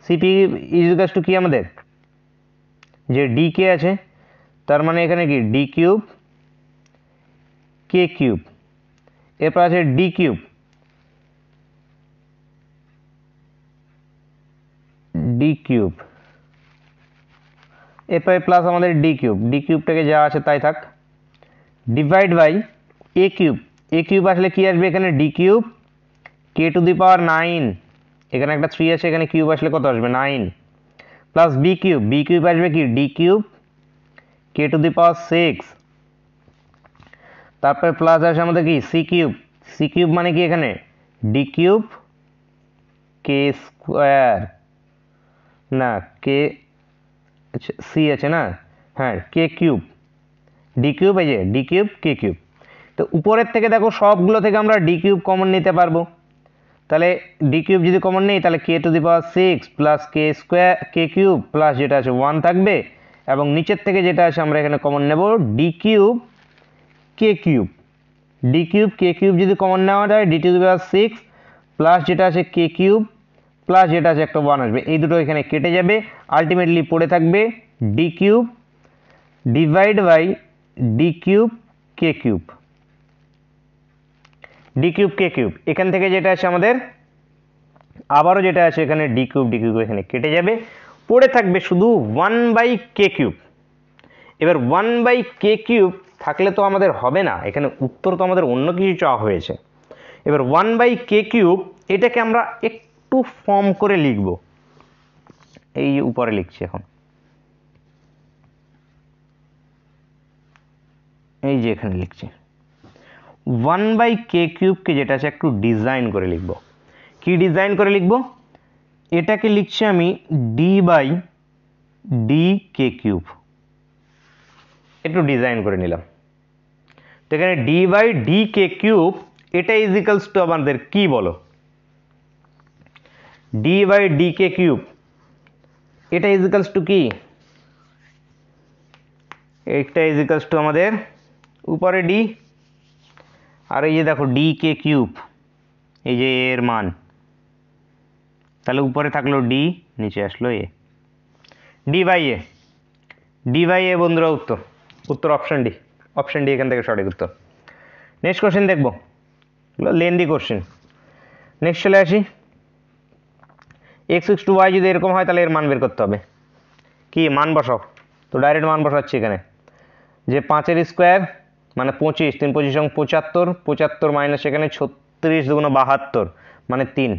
CP equals to কি আমাদের যে ডি কে আছে, তার মানে এখানে কি ডি কিউব কে কিউব, এরপর আছে ডি কিউব এরপরে প্লাস আমাদের ডি কিউবটাকে যা আছে তাই থাক, ডিভাইড বাই এ কিউব আসলে কি আসবে এখানে d cube K to the power 9, এখানে একটা 3 আছে, এখানে কিউব আসলে কত আসবে 9, প্লাস বি কিউব আসবে কি d cube K to the power 6, তারপরে প্লাস আসে আমাদের কি সি কিউব মানে কি এখানে ডি কিউব কে স্কোয়ার, না কে আচ্ছা সি আছে না, হ্যাঁ কে কিউব ডি কিউব, এই যে ডি কিউব কে কিউব। তো উপরের থেকে দেখো সবগুলো থেকে আমরা ডি কিউব কমন নিতে পারবো, তাহলে ডি কিউব যদি কমন নেই তাহলে k to the power 6 plus k square k cube plus যেটা আছে 1 থাকবে, এবং নিচের থেকে যেটা আছে আমরা এখানে কমন নেব ডি কিউব কে কিউব যদি কমন নেওয়া যায় D two the power 6 plus যেটা আছে কে কিউব প্লাস যেটা আছে একটা 1 আসবে, এই দুটো এখানে কেটে যাবে, আলটিমেটলি পড়ে থাকবে D cube divide by D cube কে কিউব, এখান থেকে যেটা আছে আমাদের আবারও যেটা আছে এখানে ডি কিউব এখানে কেটে যাবে, পড়ে থাকবে শুধু 1/k কিউব। এবার 1/k কিউব থাকলে তো আমাদের হবে না, এখানে উত্তর তো আমাদের অন্য কিছু চাওয়া হয়েছে। এবার 1/k কিউব এটাকে আমরা একটু ফর্ম করে লিখব, এই উপরে লিখছি এখন, এই যে এখানে লিখছি 1/k কিউবকে যেটা আছে একটু ডিজাইন করে লিখব। কি ডিজাইন করে লিখব, এটাকে লিখছি আমি d/dk কিউব, একটু ডিজাইন করে নিলাম। তো এখানে d/dk কিউব এটা ইজিক্যালস টু আমাদের কি বলো, d/dk কিউব এটা ইজিক্যালস টু কি, এটা ইজিক্যালস টু আমাদের উপরে ডি, আর এই যে দেখো dk কিউব, এই যে এর মান, তাহলে উপরে থাকলো ডি নিচে আসলো এ, ডি বাই এ বন্ধুরা উত্তর। উত্তর অপশন ডি এখান থেকে সঠিক উত্তর। নেক্সট কোশ্চেন দেখবো, এগুলো লেন্দি কোশ্চেন। নেক্সট চলে আসি, এক্স ইক্স টু ওয়াই যদি এরকম হয় তাহলে এর মান বের করতে হবে। কি মান বসাও, তো ডাইরেক্ট মান বসাচ্ছি এখানে, যে 5 স্কোয়ার মানে 25, 3 25 75, 75 মাইনাস এখানে 36 দুগুণ 72 মানে 3,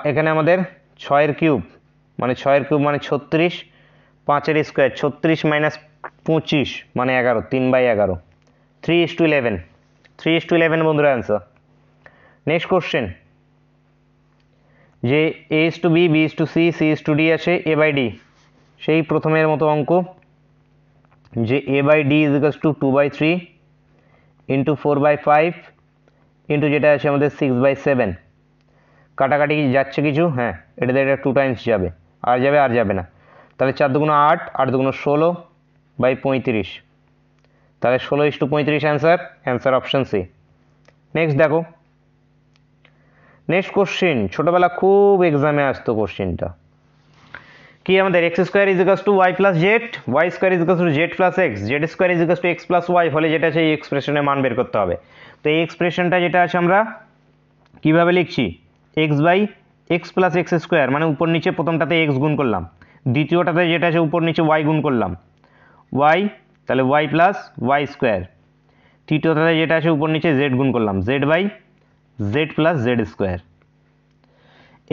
এখানে আমাদের 6 কিউব মানে 36, 5 স্কোয়ার 36 মাইনাস 25 মানে 11, 3/11, 3:11, 3:11 বন্ধুরা অ্যান্সার। নেক্সট কোশ্চেন, যে a is to b, b is to c, c is to d আছে, এ বাই ডি, সেই প্রথমের মতো অঙ্ক, যে a by d is equals to 2/3 into 4/5 into যেটা আছে আমাদের 6/7, কাটাকাটি যাচ্ছে কিছু, হ্যাঁ এটাতে এটা 2 টাইমস যাবে, আর যাবে না, তাহলে 4 দুগুণ 8, 8 দুগুণ 16/35, তাহলে 16:35 অ্যান্সার অপশন সি। নেক্সট দেখো, নেক্সট কোশ্চেন ছোটবেলা খুব এক্সামে আসতো কোশ্চেনটা, কি আমাদের X square is equals to Y plus Z, Y square is equals to Z plus X, Z square is equals to X plus Y, ফলে যেটা আছে এই এক্সপ্রেশনের মান বের করতে হবে। তো এই এক্সপ্রেশনটা যেটা আছে আমরা কিভাবে লিখছি, X by X plus X square, মানে উপর নিচে প্রথমটাতে এক্স গুণ করলাম, দ্বিতীয়টাতে যেটা আছে উপর নিচে ওয়াই গুণ করলাম, ওয়াই, তাহলে ওয়াই প্লাস ওয়াই স্কোয়ার, তৃতীয়টাতে যেটা আছে উপর নিচে জেড গুণ করলাম, Z by Z plus Z square.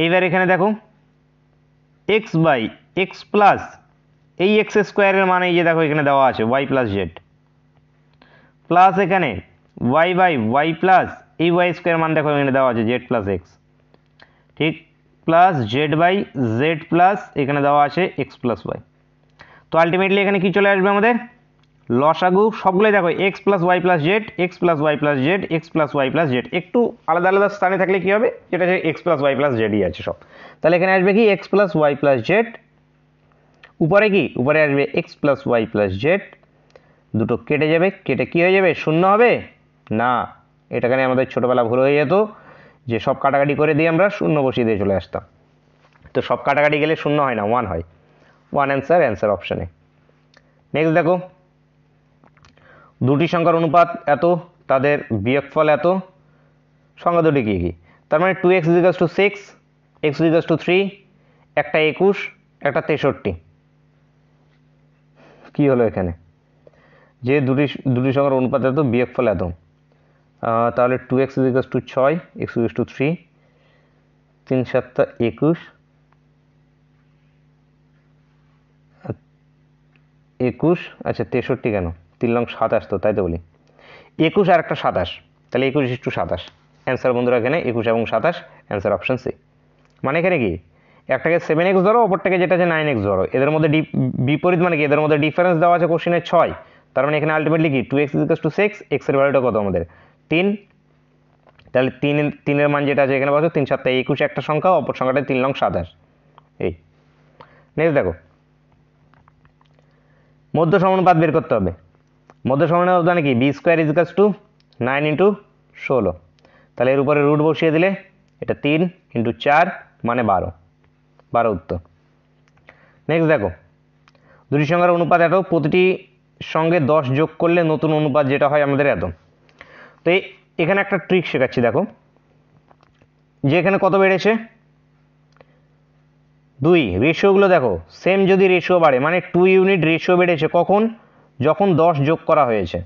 এইবার এখানে দেখো এক্স বাই এক্স প্লাস এই এক্স স্কোয়ারের মানে এই যে দেখো এখানে দেওয়া আছে ওয়াই প্লাস জেড, প্লাস এখানে ওয়াই বাই ওয়াই প্লাস এই ওয়াই স্কোয়ার মান দেখো এখানে দেওয়া আছে জেড প্লাস এক্স, ঠিক, plus Z by Z plus এখানে দেওয়া আছে এক্স প্লাস ওয়াই। তো আলটিমেটলি এখানে কি চলে আসবে আমাদের লসাগু, সবগুলোই দেখো X plus Y plus Z, X plus Y plus Z, X plus Y plus Z, একটু আলাদা আলাদা স্থানে থাকলে কি হবে, যেটা আছে এক্স প্লাস ওয়াই প্লাস জেডই আছে সব, তাহলে এখানে আসবে কি X plus Y plus Z, উপরে কি উপরে আসবে X plus Y plus Z, দুটো কেটে যাবে, কেটে কি হয়ে যাবে শূন্য হবে না, এটাখানে আমাদের ছোটোবেলা ভুল হয়ে যেত যে সব কাটাকাটি করে দিয়ে আমরা শূন্য বসিয়ে দিয়ে চলে আসতাম, তো সব কাটাকাটি গেলে শূন্য হয় না, 1 হয়, 1 অ্যান্সার অপশানে। নেক্সট দেখো, দুটি সংখ্যার অনুপাত এত, তাদের বিয়োগফল এত, সংখ্যা দুটি কী কী, তার মানে 2x = 6, x = 3, একটা 21, একটা 63, কি হলো এখানে, যে দুটি সংখ্যার অনুপাত এত বিয়োগফল এত, তাহলে 2x = 6, x = 3, 3 × 7 = 21, 21, আচ্ছা 63 কেন, 3 লং 27 তো, তাই তো বলি 21 আর একটা 27, তাহলে 21:27 অ্যান্সার বন্ধুরা, এখানে 21 এবং 27 অ্যান্সার অপশন সি। মানে এখানে কি একটাকে 7x ধরো, অপরটাকে যেটা আছে 9x ধরো, এদের মধ্যে বিপরীত মানে কি এদের মধ্যে ডিফারেন্স দেওয়া আছে কোশ্চেনে 6, তার মানে এখানে আলটিমেটলি কি 2x = 6, x এর ভ্যালুটা কত আমাদের 3, তাহলে 3 মান যেটা আছে এখানে বসো, 3 × 7 = 21 একটা সংখ্যা, অপর সংখ্যাটা 3 লং 27, এই। নেক্সট দেখো, মধ্য সমানুপাত বের করতে হবে। মধ্য সমানুপাত মানে কি, B square is equals to 9 × 16, তাহলে এর উপরে রুট বসিয়ে দিলে এটা 3 × 4 মানে 12 উত্তর। নেক্সট দেখো, দুটি সংখ্যার অনুপাত এত, প্রতিটি সঙ্গে 10 যোগ করলে নতুন অনুপাত যেটা হয় আমাদের এত। তো এখানে একটা ট্রিক শেখাচ্ছি, দেখো যে এখানে কত বেড়েছে 2, রেশিওগুলো দেখো সেম, যদি রেশিও বাড়ে মানে 2 ইউনিট রেশিও বেড়েছে কখন, যখন 10 যোগ করা হয়েছে,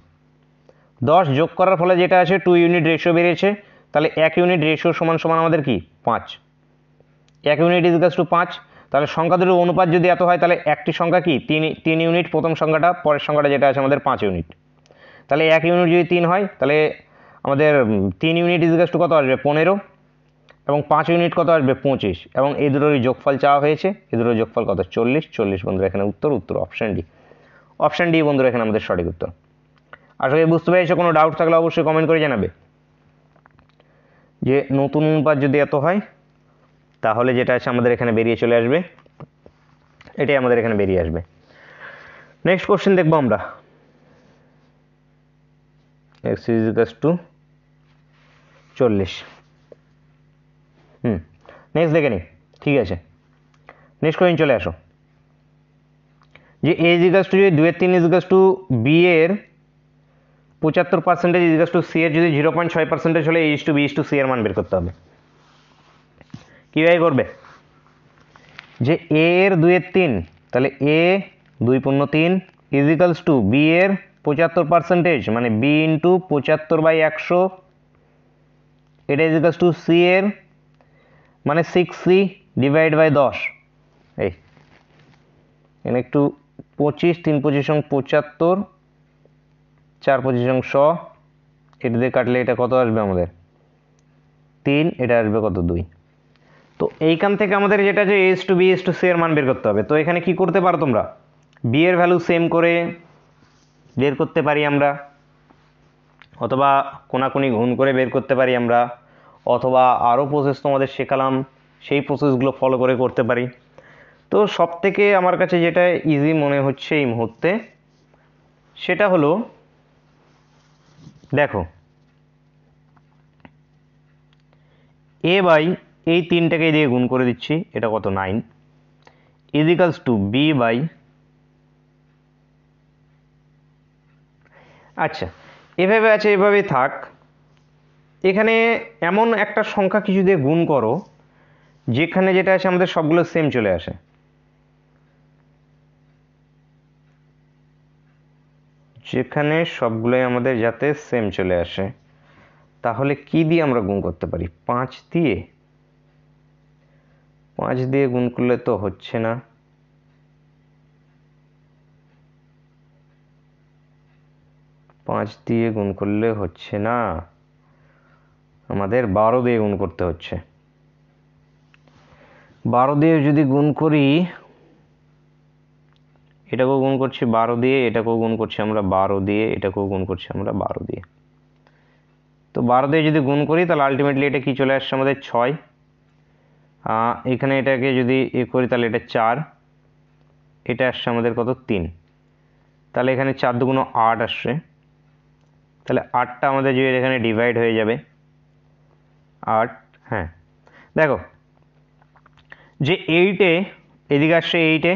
10 যোগ করার ফলে যেটা আছে 2 ইউনিট রেশিও বেড়েছে, তাহলে 1 ইউনিট রেশিও সমান সমান আমাদের কি 5, 1 ইউনিট ইজ ইকাস টু 5, তাহলে সংখ্যা দুটোর অনুপাত যদি এত হয় তাহলে একটি সংখ্যা কি 3 ইউনিট, প্রথম সংখ্যাটা, পরের সংখ্যাটা যেটা আছে আমাদের 5 ইউনিট, তাহলে 1 ইউনিট যদি 3 হয় তাহলে আমাদের 3 ইউনিট ইজ ইকাস টু কত আসবে 15, এবং 5 ইউনিট কত আসবে 25, এবং এই দুটোরই যোগফল চাওয়া হয়েছে, এই দুটোর যোগফল কত 40 বন্ধুরা, এখানে উত্তর অপশন ডি বন্ধুরা এখানে আমাদের সঠিক উত্তর। আশা করি বুঝতে পেরেছো, কোনো ডাউট থাকলে অবশ্যই কমেন্ট করে জানাবে, যে নতুন অনুপাত যদি এত হয় তাহলে যেটা আছে আমাদের এখানে বেরিয়ে চলে আসবে, এটাই আমাদের এখানে বেরিয়ে আসবে। নেক্সট কোশ্চেন দেখবো আমরা, x = 40, নেক্সট দেখে নি, ঠিক আছে নেক্সট কোশ্চেন চলে আসো। যে এ ইজিকাস টু যদি 2/3 ইজিকাস টু বি এর 75% ইজিকাস টু সি এর যদি 0.6% হলে H to B is to C এর মান বের করতে হবে। কীভাবে করবে? যে এ এর 2/3, তাহলে এ 2/3 ইজিকালস টু বি এর 75%, মানে বি ইন্টু 75/100, এটা ইজিকালস টু সি এর মানে 6c ডিভাইড বাই 10। এই এখানে একটু 25, 3 25 75, 4 25 100, এটা দিয়ে কাটলে এটা কত আসবে আমাদের 3, এটা আসবে কত 2। তো এইখান থেকে আমাদের যেটা যে S to B S to C এর মান বের করতে হবে। তো এখানে কি করতে পারো তোমরা, বি এর ভ্যালু সেম করে বের করতে পারি আমরা, অথবা কোনাকুনি গুণ করে বের করতে পারি আমরা, অথবা আরও প্রসেস তোমাদের শেখালাম সেই প্রসেসগুলো ফলো করে করতে পারি। তো সব থেকে আমার কাছে যেটা ইজি মনে হচ্ছে এই মুহূর্তে সেটা হলো, দেখো এ বাই এই 3টাকে দিয়ে গুণ করে দিচ্ছি, এটা কত 9 ইজিক্যালস টু বি বাই, আচ্ছা এভাবে আছে, এভাবেই থাক। এখানে এমন একটা সংখ্যা কিছু দিয়ে গুণ করো যেখানে যেটা আছে আমাদের সবগুলো সেম চলে আসে। যেখানে সবগুলোই আমাদের যাতে সেম চলে আসে, তাহলে কি দিয়ে আমরা গুণ করতে পারি? 5 দিয়ে। 5 দিয়ে গুণ করলে তো হচ্ছে না, 5 দিয়ে গুণ করলে হচ্ছে না, আমাদের 12 দিয়ে গুণ করতে হচ্ছে। 12 দিয়ে যদি গুণ করি, এটাকেও গুণ করছি 12 দিয়ে, এটাকেও গুণ করছি আমরা 12 দিয়ে, এটাকেও গুণ করছি আমরা 12 দিয়ে। তো 12 দিয়ে যদি গুণ করি তাহলে আলটিমেটলি এটা কি চলে আসছে আমাদের 6। এখানে এটাকে যদি করি তাহলে এটা 4, এটা আসছে আমাদের কত 3, তাহলে এখানে 4 দুগুণ 8 আসছে, তাহলে 8টা আমাদের যদি এখানে ডিভাইড হয়ে যাবে 8। হ্যাঁ দেখো যে 8-এ এদিকে আসছে 8-এ,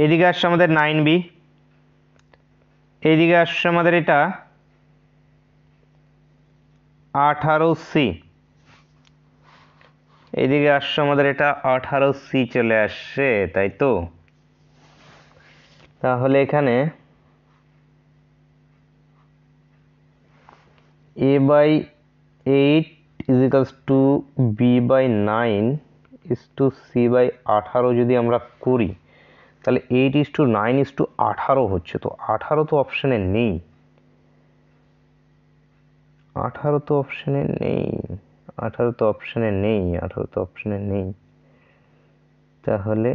এদিকে আসছে আমাদের 9b, এইদিকে আসছে আমাদের এটা 18c, এইদিকে আসছে আমাদের এটা 18c চলে আসছে, তাই তো? তাহলে এখানে a by 8 equals to b by 9 is to c by 18 যদি আমরা করি তাহলে 8:9:18 হচ্ছে। তো 18 তো অপশানে নেই, 18 তো অপশানে নেই, 18 তো অপশানে নেই, 18 তো অপশানে নেই। তাহলে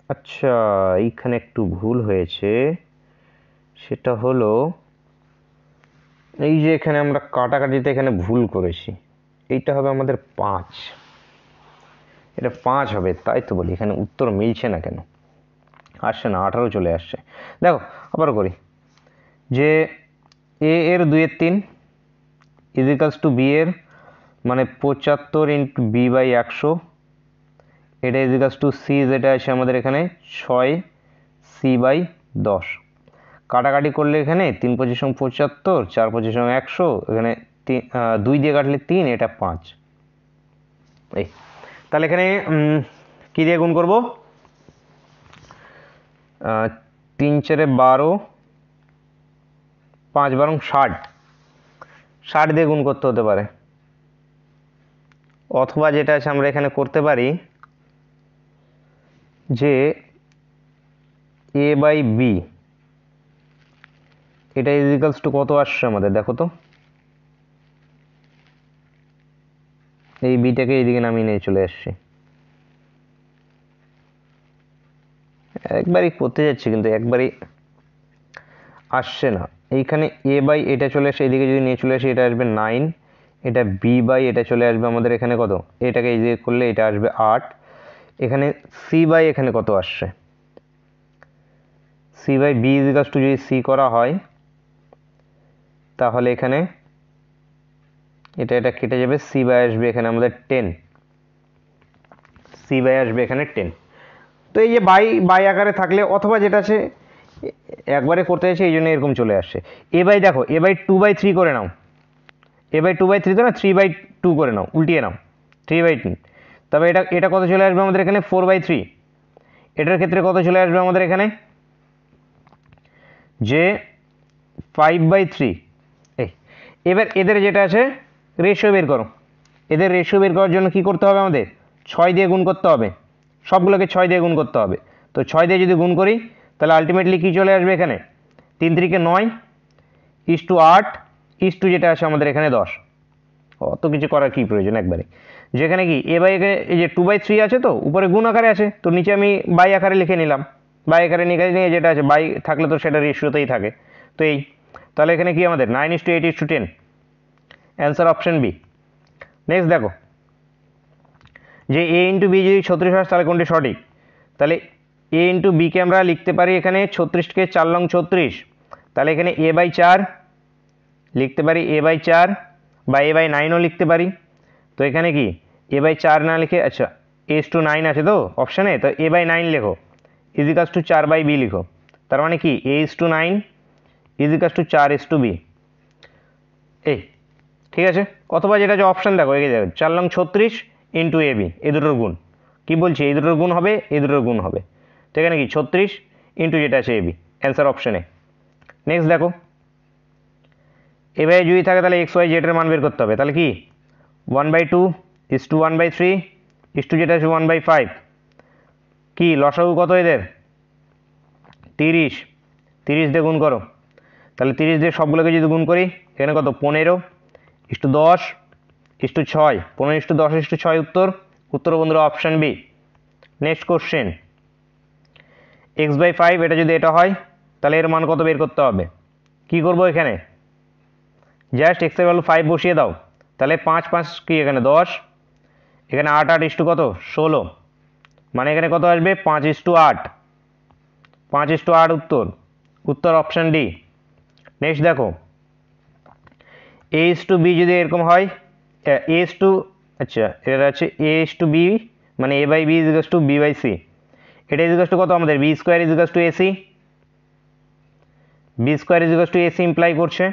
আচ্ছা এইখানে একটু ভুল হয়েছে, সেটা হলো এই যে এখানে আমরা কাটাকাটিতে এখানে ভুল করেছি, এইটা হবে আমাদের 5, এটা 5 হবে, তাই তো বলি এখানে উত্তর মিলছে না কেন, আসছে না, 18 চলে আসছে। দেখো আবার করি, যে এ এর 2/3 ইজিক্যালস টু বি এর মানে 75 ইন্টু বি বাই 100, এটা ইজিক্যালস টু সি যেটা আছে আমাদের এখানে 6c বাই 10। কাটাকাটি করলে এখানে 3 25 75, 4 25 100, এখানে 2 দিয়ে কাটলে 3, এটা 5। এই তাহলে এখানে কি দিয়ে গুণ করব? 3 4 12, 5 12 60, 60 দিয়ে গুণ করতে হতে পারে, অথবা যেটা আছে আমরা এখানে করতে পারি যে এ বাই বি, এটা ইজিক্যালস টু কত আসছে আমাদের দেখো তো, এই বিটাকে এইদিকে নামিয়ে নিয়ে চলে আসছি, একবারই করতে যাচ্ছি কিন্তু একবারই আসছে না। এইখানে এ বাই এটা চলে আসে, এইদিকে যদি নিয়ে চলে আসি এটা আসবে 9, এটা বি বাই এটা চলে আসবে আমাদের এখানে কত, এটাকে এই দিকে করলে এটা আসবে 8, এখানে সি বাই এখানে কত আসছে, C by B equals to যদি সি করা হয় তাহলে এখানে এটা কেটে যাবে, সি বাই আসবে এখানে আমাদের 10, সি বাই আসবে এখানে 10। তো এই যে বাই বাই আকারে থাকলে অথবা যেটা আছে একবারে করতে চাইছে এই জন্য এরকম চলে আসছে। এ বাই দেখো এ বাই 2/3 করে নাও, এ বাই 2/3 তো না 3/2 করে নাও, উল্টিয়ে নাও 3/2। তবে এটা এটা কত চলে আসবে আমাদের এখানে 4/3। এটার ক্ষেত্রে কত চলে আসবে আমাদের এখানে যে 5/3। এই এবার এদের যেটা আছে রেশিও বের করো। এদের রেশিও বের করার জন্য কি করতে হবে আমাদের 6 দিয়ে গুণ করতে হবে, সবগুলোকে 6 দিয়ে গুণ করতে হবে। তো 6 দিয়ে যদি গুণ করি তাহলে আলটিমেটলি কি চলে আসবে এখানে 3 3 9 8 যেটা আছে আমাদের এখানে 10। অত কিছু করার কি প্রয়োজন একবারে, যেখানে কি এ বাই এই যে 2/3 আছে তো উপরে গুণ আকারে আছে, তো নিচে আমি বাই আকারে লিখে নিলাম, বাই আকারে নিয়ে যেটা আছে বাই থাকলে তো সেটা রেশিওতেই থাকে। তো এই তাহলে এখানে কি আমাদের 9:8:10, অ্যান্সার অপশন বি। নেক্সট দেখো যে এ ইন্টু বি যদি 36 হয় তাহলে কোনটি সঠিক। তাহলে এ ইন্টু বিকে আমরা লিখতে পারি এখানে 36কে 4 লং 36, তাহলে এখানে এ বাই 4 লিখতে পারি, এ বাই 4 বা এ বাই 9ও লিখতে পারি। তো এখানে কি এ বাই 4 না লিখে আচ্ছা A/9 আছে তো অপশানে, তো এ বাই 9 লেখো ইজিকাস টু 4/b লিখো, তার মানে কি A/9 ইজিকাস টু 4:b। এই ঠিক আছে, অথবা যেটা যে অপশান দেখো এগিয়ে যাবে 4 লং 36 ইন্টু এ বি, এই দুটোর গুণ কি বলছি, এই দুটোর গুণ হবে, এই দুটোর গুণ হবে। তো এখানে কি 36 ইন্টু যেটা আছে এ বি, অ্যান্সার অপশানে। নেক্সট দেখো এভাবে যদি থাকে তাহলে XY Z এর মান বের করতে হবে, তাহলে কি 1/2 = 1/3 যেটা আছে 1/5। কি লসাগু কত এদের 30, 30 দিয়ে গুণ করো, তাহলে 30 দিয়ে সবগুলোকে যদি গুণ করি এখানে কত 15 = 10 = 6, 15 = 10 = 6 উত্তর বন্ধুরা option B. Next question x/5 এটা যদি এটা হয় তাহলে এর মান কত বের করতে হবে। কি করব এখানে জাস্ট x এর ভ্যালু 5 বসিয়ে দাও, তাহলে 5 5 কি এখানে 10, এখানে 8 8 = কত 16, মানে এখানে কত আসবে 5:8, 5:8 উত্তর অপশান ডি। নেক্সট দেখো A/B যদি এরকম হয় আচ্ছা এটা আছে A/B মানে A/B = B/C, এটা ইজিকাস টু কত আমাদের B² = AC, B² = AC imply করছে।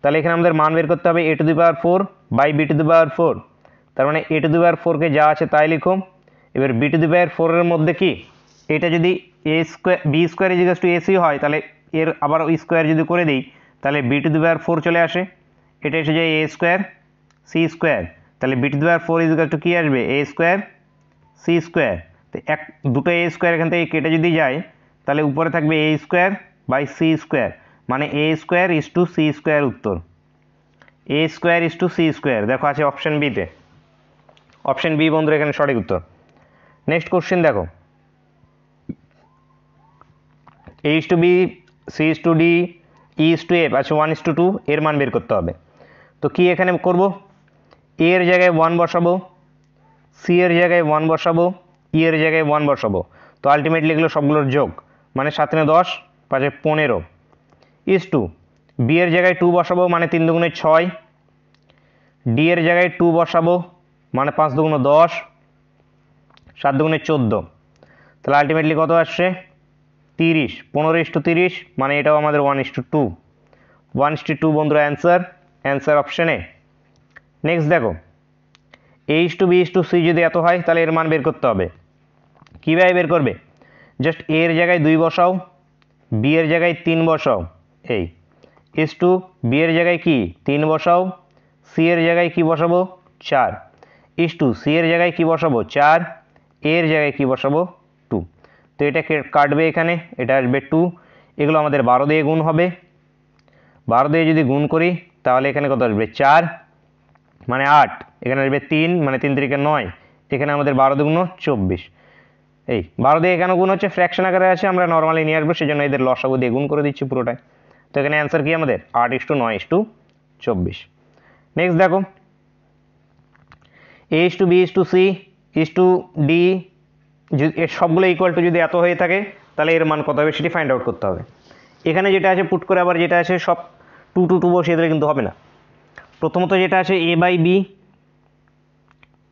তাহলে এখানে আমাদের মান বের করতে হবে A⁴ বাই B⁴, তার মানে A⁴ কে যা আছে তাই লিখো। এবার B⁴ এর মধ্যে কি এটা যদি B² = AC হয় তাহলে এর আবার স্কোয়ার যদি করে দিই তাহলে B⁴ চলে আসে, এটা এসে যায় A² C², তাহলে B⁴ কি আসবে A² C²। তো দুটো A² এখান থেকে কেটে যদি যায় তাহলে উপরে থাকবে A² বাই C², মানে A² = C² উত্তর, A² = C², দেখো আছে অপশন বিতে, অপশন বি বন্ধুরা এখানে সঠিক উত্তর। নেক্সট কোশ্চেন দেখো A/B C/D E/F আচ্ছা 1:2 এর মান বের করতে হবে। তো কি এখানে করব এ এর জায়গায় 1 বসাবো, সি এর জায়গায় 1 বসাবো, ই এর জায়গায় 1 বসাবো, তো আলটিমেটলি এগুলো সবগুলোর যোগ মানে 7 × 10 5 × 15 is/2 বি এর জায়গায় 2 বসাবো মানে 3 × 2 = 6, ডি এর জায়গায় 2 বসাবো মানে 5 × 2 = 10, 7 × 2 = 14, তাহলে আলটিমেটলি কত আসছে 30, 15:30 মানে এটাও আমাদের 1:2, 1:2 বন্ধুরা অ্যান্সার অপশন এ। নেক্সট দেখো A/B/C যদি এত হয় তাহলে এর মান বের করতে হবে। কীভাবে বের করবে জাস্ট এ এর জায়গায় 2 বসাও, বি এর জায়গায় 3 বসাও, এই is/2 বি এর জায়গায় কি 3 বসাও, সি এর জায়গায় কি বসাবো 4, is/2 সি এর জায়গায় কি বসাবো 4, এ এর জায়গায় কি বসাবো 2, তো এটা কাটবে এখানে এটা আসবে 2, এগুলো আমাদের 12 দিয়ে গুণ হবে, 12 দিয়ে যদি গুণ করি তাহলে এখানে কত আসবে 4 মানে 8, এখানে আসবে 3 মানে 3 × 3 = 9, এখানে আমাদের 12 × 2 = 24, এই 12 দিয়ে কেন গুণ হচ্ছে ফ্র্যাকশন আকারে আছে আমরা নর্মালি নিয়ে আসবো সেজন্য এদের লসাগু দিয়ে গুণ করে দিচ্ছি পুরোটাই। তো এখানে অ্যান্সার কি আমাদের 8:9:24। নেক্সট দেখো A/B/C is/D এর সবগুলো ইকুয়াল টু যদি এত হয়ে থাকে তাহলে এর মান কত হবে সেটি ফাইন্ড আউট করতে হবে। এখানে যেটা আছে পুট করে আবার যেটা আছে সব 2 2 2 বসিয়ে দিলে কিন্তু হবে না। প্রথমত যেটা আছে A/B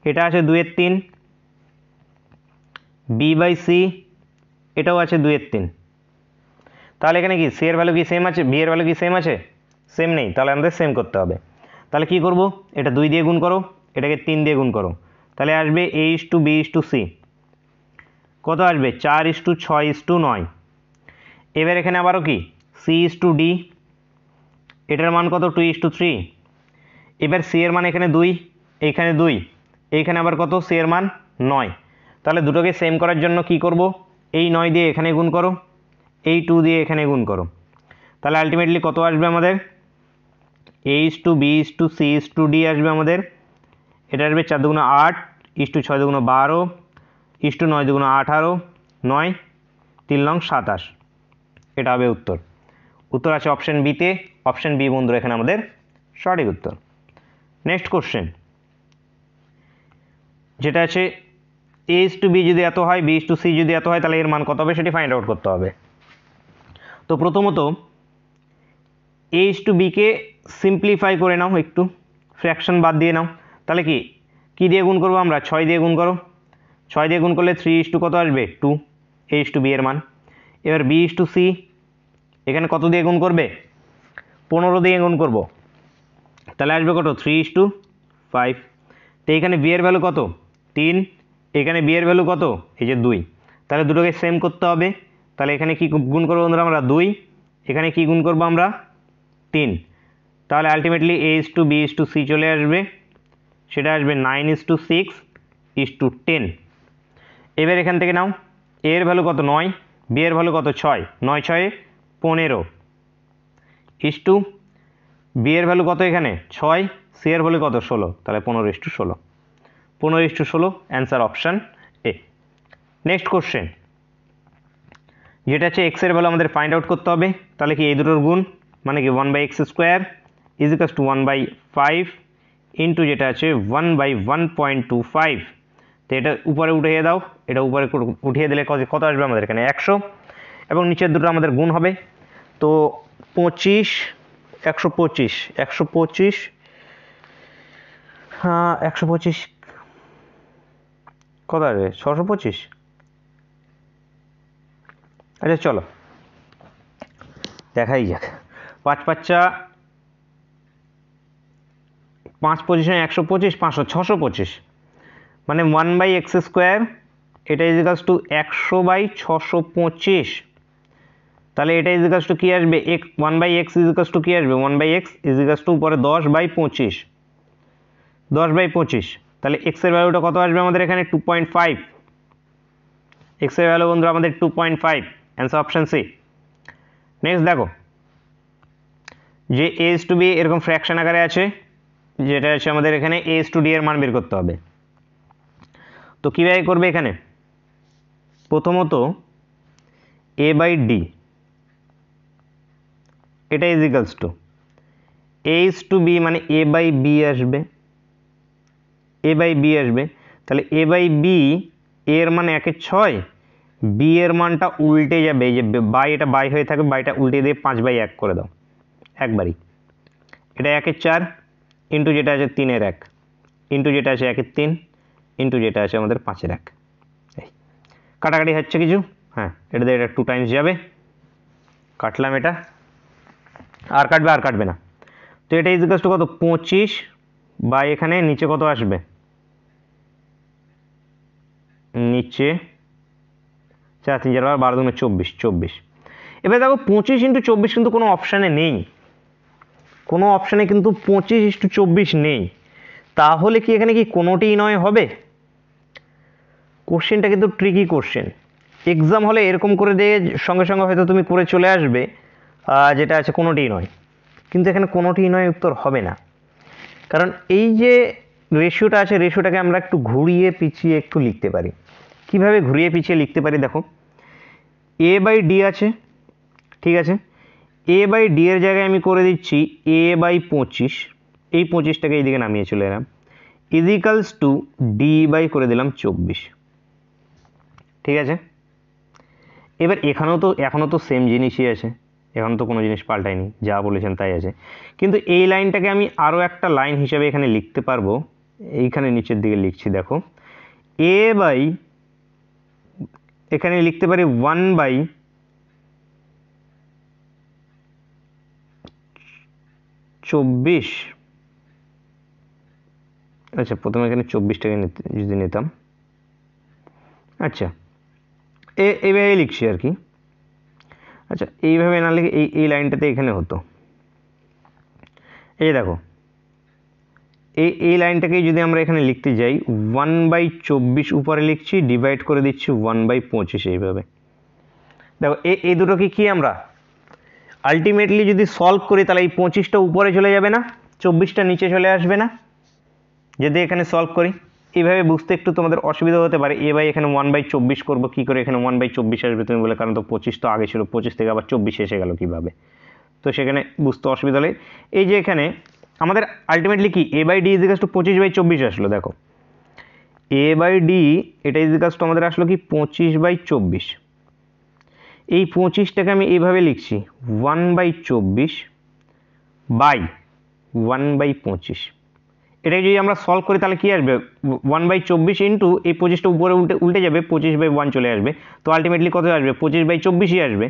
এটা আছে 2/3, B/C এটাও আছে 2/3। তাহলে এখানে কি সি এর ভ্যালু কি সেম আছে, বি এর ভ্যালু কি সেম আছে? সেম নেই, তাহলে আমাদের সেম করতে হবে। তাহলে কি করব, এটা 2 দিয়ে গুণ করো, এটাকে 3 দিয়ে গুণ করো, তাহলে আসবে A/B/C। কত আসবে? 4:6:9। এবার এখানে আবারও কি C/D, এটার মান কত? 2:3। এবার সি এর মান এখানে 2, এইখানে 2, এইখানে আবার কত? সি এর মান 9। তাহলে দুটোকে সেম করার জন্য কি করব, এই 9 দিয়ে এখানে গুণ করো, এই 2 দিয়ে এখানে গুণ করো, তাহলে আলটিমেটলি কত আসবে আমাদের? A/B/C/D আসবে আমাদের। এটা আসবে 4 দুগুণ 8, 6 দুগুণ 12, 9 দুগুণ 18, 9 3 নং 27। এটা হবে উত্তর। উত্তর আছে অপশন বিতে। অপশন বি বন্ধুরা এখানে আমাদের সঠিক উত্তর। নেক্সট কোশ্চেন যেটা আছে A/B যদি এত হয়, B/C যদি এত হয়, তাহলে এর মান কত হবে সেটি ফাইন্ড আউট করতে হবে। তো প্রথমত A/B কে সিম্পলিফাই করে নাও, একটু ফ্র্যাকশন বাদ দিয়ে নাও। তাহলে কি দিয়ে গুণ করবো আমরা? 6 দিয়ে গুণ করো। 6 দিয়ে গুণ করলে 3 কত আসবে? 2 A/B এর মান। এবার B/C এখানে কত দিয়ে গুণ করবে? 15 দিয়ে গুণ করব, তাহলে আসবে কত? 3:5। তো এখানে বি এর ভ্যালু কত? 3, এখানে বি এর ভ্যালু কত? এই যে 2। তাহলে দুটোকে সেম করতে হবে। তাহলে এখানে কি গুণ করবো বন্ধুরা আমরা? 2, এখানে কি গুণ করবো আমরা? 3। তাহলে আলটিমেটলি A/B/C চলে আসবে, সেটা আসবে 9:6:10। এবার এখান থেকে নাও, এ এর ভ্যালু কত? 9, বি এর ভ্যালু কত? 6, 9×6=15 ইস্টু বি এর ভ্যালু কত এখানে? 6, সি এর ভ্যালু কত? 16, তাহলে 15:16। 15:16 answer option A. Next question যেটা হচ্ছে এক্স এর ভ্যালু আমাদের ফাইন্ড আউট করতে হবে। তাহলে কি এই দুটোর গুণ মানে কি 1/x² = 1/5 ইন্টু যেটা আছে 1/1.25। তো এটা উপরে উঠিয়ে দাও, এটা উপরে উঠিয়ে দিলে কত আসবে আমাদের এখানে? 100। এবং নিচের দুটো আমাদের গুণ হবে। তো 25, 125, 125, হ্যাঁ 125 কত আসবে? 625। আচ্ছা চলো দেখাই যাক। 5 5 5 পজিশনে 125, 500, 625, মানে 1/x², এটা ইজিকালস টু 100/625। তাহলে এটা ইজিকালস টু কি আসবে? 1/x ইজিকালস টু কি আসবে? 1/x ইজিকালস টু উপরে 10/25, 10/25। তাহলে এক্স এর ভ্যালুটা কত আসবে আমাদের এখানে? 2.5। এক্স এর ভ্যালু বন্ধুরা আমাদের 2.5, অ্যান্সার অপশন সি। নেক্সট দেখো, যে A/B এরকম ফ্র্যাকশন আকারে আছে, যেটা আছে আমাদের এখানে A/D এর মান বের করতে হবে। তো কীভাবে করবে? এখানে প্রথমত A/D এটা ইজিকালস টু A/B, মানে A/B আসবে, A/B আসবে। তাহলে A/B এর মানে 1/6, বি এর মানটা উল্টে যাবে, এই যে বাই, এটা বাই হয়ে থাকবে, বাইটা উল্টে দিয়ে 5/1 করে দাও একবারই। এটা 1/4 ইন্টু যেটা আছে 3/1 ইন্টু যেটা আছে 1/3 ইন্টু যেটা আছে আমাদের 5/1। এই কাটাকাটি হচ্ছে কিছু? হ্যাঁ, এটা দিয়ে এটা 2 টাইমস যাবে, কাটলাম এটা, আর কাটবে না। তো এটা ইজিকালস টু কত? 25 বা এখানে নিচে কত আসবে? নিচে 4 3 4 12 2 24। এবার দেখো 25x24 কিন্তু কোনো অপশানে নেই, কোনো অপশানে কিন্তু 25:24 নেই। তাহলে কি এখানে কি কোনোটিই নয় হবে? কোশ্চেনটা কিন্তু ট্রিকি কোশ্চেন। এক্সাম হলে এরকম করে দিয়ে সঙ্গে সঙ্গে হয়তো তুমি করে চলে আসবে যেটা আছে কোনোটিই নয়, কিন্তু এখানে কোনোটিই নয় উত্তর হবে না। কারণ এই যে রেশিওটা আছে, রেশিওটাকে আমরা একটু ঘুরিয়ে পিছিয়ে একটু লিখতে পারি। কিভাবে ঘুরিয়ে পিছিয়ে লিখতে পারি দেখো, A/D আছে, ঠিক আছে, A/D এর জায়গায় আমি করে দিচ্ছি A/25, এই 25টাকে এইদিকে নামিয়ে চলে এলাম, ইজিক্যালস টু D/ করে দিলাম 24। ঠিক আছে, এবার এখনও তো সেম জিনিসই আছে, এখন তো কোনো জিনিস পাল্টায়নি, যা বলেছেন তাই আছে। কিন্তু এই লাইনটাকে আমি আরও একটা লাইন হিসেবে এখানে লিখতে পারবো। এইখানে নিচের দিকে লিখছি দেখো, এখানে লিখতে পারি 1/24। আচ্ছা, প্রথমে এখানে 24টাকে যদি নিতাম, আচ্ছা এইভাবে লিখছি আর কি। আচ্ছা, এইভাবে না লিখে এই লাইনটাতে এখানে হতো। এই দেখো, এই লাইনটাকেই যদি আমরা এখানে লিখতে যাই, 1/24 উপরে লিখছি, ডিভাইড করে দিচ্ছি 1/25। এইভাবে দেখো, এই দুটোকে কি আমরা আলটিমেটলি যদি সলভ করি তাহলে এই 25টা উপরে চলে যাবে না, 24টা নিচে চলে আসবে না যদি এখানে সলভ করি। এইভাবে বুঝতে একটু তোমাদের অসুবিধা হতে পারে, এখানে 1/24 করবো কী করে, এখানে 1/24 আসবে তুমি বলে, কারণ তো 25 তো আগে ছিল, 25 থেকে আবার 24 এসে গেল কীভাবে, তো সেখানে বুঝতে অসুবিধা হলে এই যে এখানে আমাদের আলটিমেটলি কি a/d = 25/24 আসলো। দেখো, a/d এটা আমাদের আসলো কি 25/24। এই 25টাকে আমি এইভাবে লিখছি 1/24/1/25। এটাকে যদি আমরা সলভ করি তাহলে কি আসবে, 1/24 ইন্টু এই 25টা উপরে উল্টে যাবে, 25/1 চলে আসবে, তো আলটিমেটলি কত আসবে, 25/24ই আসবে।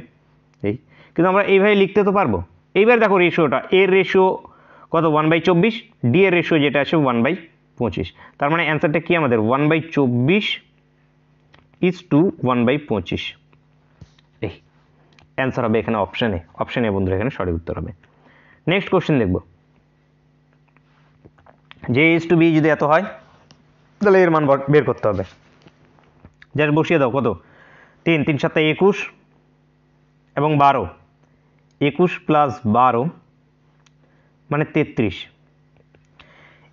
এই কিন্তু আমরা এইভাবে লিখতে তো পারবো। এইবার দেখো রেশিওটা, এর রেশিও কত, 1/24, ডি এর রেশিও যেটা আছে 1/25। তার মানে অ্যান্সারটা কি আমাদের 1/24:1/25। এই অ্যান্সার হবে এখানে অপশানে বন্ধুরা এখানে সঠিক উত্তর হবে। নেক্সট কোশ্চেন দেখব, যে a/b যদি এত হয় তাহলে এর মান বের করতে হবে। জাস্ট বসিয়ে দাও, কত, 3 3 7 21 এবং 12, 21 + 12 মানে 33।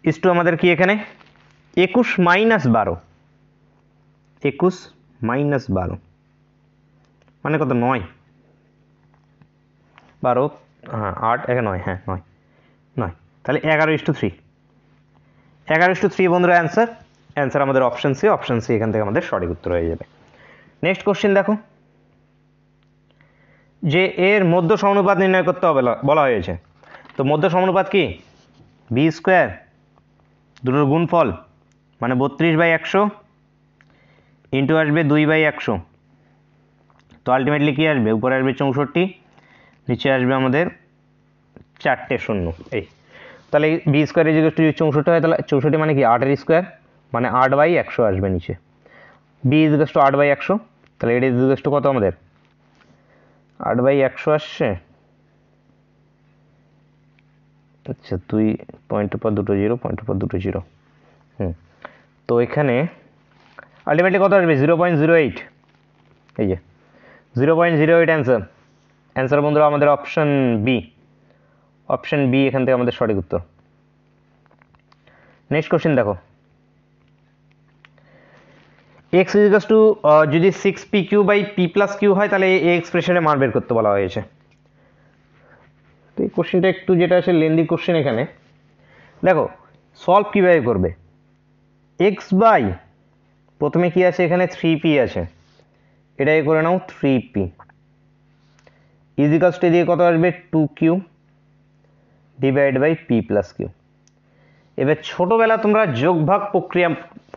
ইস টু আমাদের কি এখানে 21 - 12, 21 - 12 মানে কত, 9, 12, হ্যাঁ 8, 9, হ্যাঁ 9, তাহলে 11:3, 11:3 বন্ধুরা অ্যান্সার আমাদের অপশন সি এখান থেকে আমাদের সঠিক উত্তর হয়ে যাবে। নেক্সট কোশ্চেন দেখো, যে এর মধ্য সমানুপাত নির্ণয় করতে হবে বলা হয়েছে। তো মধ্য সমানুপাত কি, b² দুটোর গুণফল মানে 32/100 ইন্টু আসবে 2/100, তো আলটিমেটলি কি আসবে, উপরে আসবে 64, নিচে আসবে আমাদের 4টে শূন্য। এই তাহলে b² যদি 64 হয় তাহলে 64 মানে কি 8-এর স্কোয়ার, মানে 8/100 আসবে নিচে, b = 8/100, তাহলে এটা কত আমাদের 8/100 আসছে। আচ্ছা, 2 পয়েন্টের পর দুটো জিরো, পয়েন্টের পর দুটো জিরো, তো এখানে আলটিমেটলি কত আসবে 0.08, এই যে 0.08 অ্যান্সার বন্ধুরা আমাদের অপশন বি এখান থেকে আমাদের সঠিক উত্তর। নেক্সট কোশ্চেন দেখো, x যদি 6pq/p+q হয় তাহলে এই এক্সপ্রেশনে মান বের করতে বলা হয়েছে। তো এই কোশ্চেনটা একটু যেটা আছে লেন্দি কোশ্চেন। এখানে দেখো সলভ কীভাবে করবে, প্রথমে কি আছে এখানে 3p আছে, এটাই করে নাও 3p দিয়ে কত আসবে 2q /p+q। এবার ছোটবেলা তোমরা যোগভাগ প্রক্রিয়া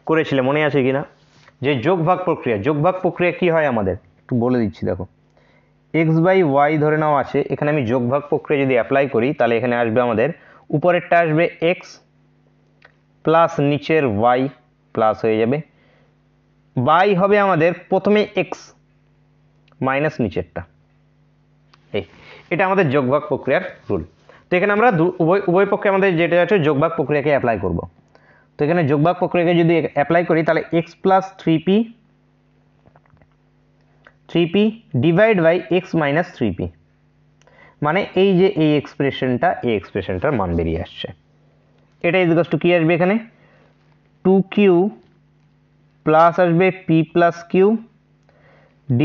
করেছিলে, মনে আছে কিনা, যে যোগভাগ প্রক্রিয়া কি হয় আমাদের একটু বলে দিচ্ছি। দেখো x/y ধরে নাও আছে, এখানে আমি যোগভাগ প্রক্রিয়া যদি অ্যাপ্লাই করি তাহলে এখানে আসবে আমাদের উপরেরটা আসবে x প্লাস নিচের y প্লাস হয়ে যাবে, y হবে আমাদের প্রথমে x মাইনাস নিচেরটা। এটা আমাদের যোগভাগ প্রক্রিয়ার রুল। তো এখানে আমরা উভয় পক্ষে আমাদের যেটা আছে যোগভাগ প্রক্রিয়াকে অ্যাপ্লাই করব। তো এখানে যোগভাগ প্রক্রিয়াকে যদি অ্যাপ্লাই করি তাহলে x + 3p / x - 3p, মানে এই যে এই এক্সপ্রেশনটার মান বেরিয়ে আসছে। এটা কি আসবে এখানে 2q প্লাস আসবে p+q /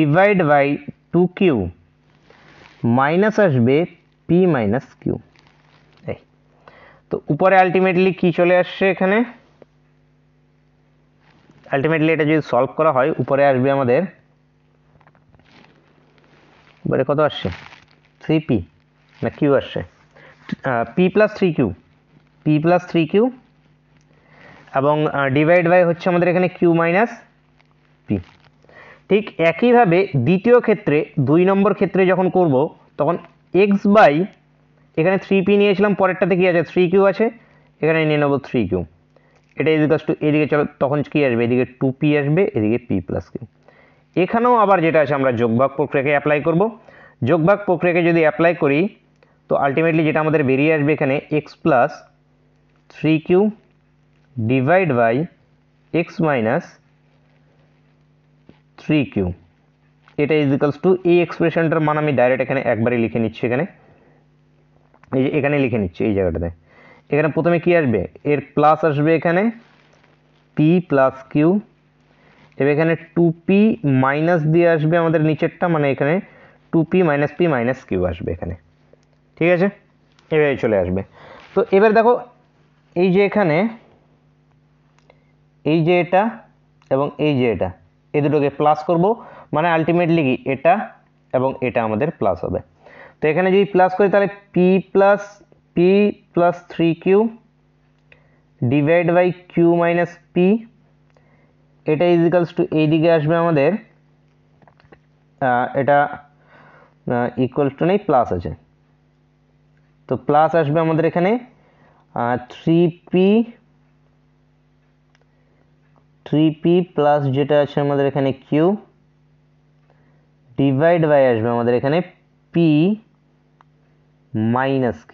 2q মাইনাস আসবে p - q। এই তো উপরে আলটিমেটলি কি চলে আসছে, এখানে আলটিমেটলি এটা যদি সলভ করা হয় উপরে আসবে আমাদের, উপরে কত আসছে 3p না q আসছে, p+3q এবং ডিভাইড বাই হচ্ছে আমাদের এখানে q - p। ঠিক একইভাবে দ্বিতীয় ক্ষেত্রে 2 নম্বর ক্ষেত্রে যখন করব তখন এক্স বাই এখানে 3p নিয়েছিলাম, পরেরটাতে কি আছে 3q আছে, এখানে নিয়ে নেবো 3q। এটা ইজিকালস টু এদিকে চলো, তখন কি আসবে এদিকে 2p আসবে, এদিকে p প্লাস q। এখানেও আবার যেটা আছে আমরা যোগভাগ প্রক্রিয়াকে অ্যাপ্লাই করব। যোগভাগ প্রক্রিয়াকে যদি অ্যাপ্লাই করি তো আলটিমেটলি যেটা আমাদের বেরিয়ে আসবে এখানে X plus 3q divide by X minus 3q। এটা ইজিকালস টু এই এক্সপ্রেশনটার মান আমি ডাইরেক্ট এখানে একবারই লিখে নিচ্ছি, এখানে এই যে এখানে লিখে নিচ্ছি এই জায়গাটাতে। এখানে প্রথমে কি আসবে, এর প্লাস আসবে এখানে p প্লাস কিউ, এবার এখানে 2p মাইনাস দিয়ে আসবে আমাদের নিচেরটা, মানে এখানে 2p minus p minus Q আসবে এখানে, ঠিক আছে, এভাবে চলে আসবে। তো এবার দেখো এই যে এখানে এই যে এটা এবং এই যে এটা, এই দুটোকে প্লাস করব, মানে আলটিমেটলি কি এটা এবং এটা আমাদের প্লাস হবে। তো এখানে যদি প্লাস করি তাহলে p plus 3q divide by q minus p, এটা ইজিক্যালস টু এইদিকে আসবে আমাদের এটা ইকুয়াল টু নেই, প্লাস আছে, তো প্লাস আসবে আমাদের এখানে 3p প্লাস যেটা আছে আমাদের এখানে q ডিভাইড বাই আসবে আমাদের এখানে p মাইনাস q,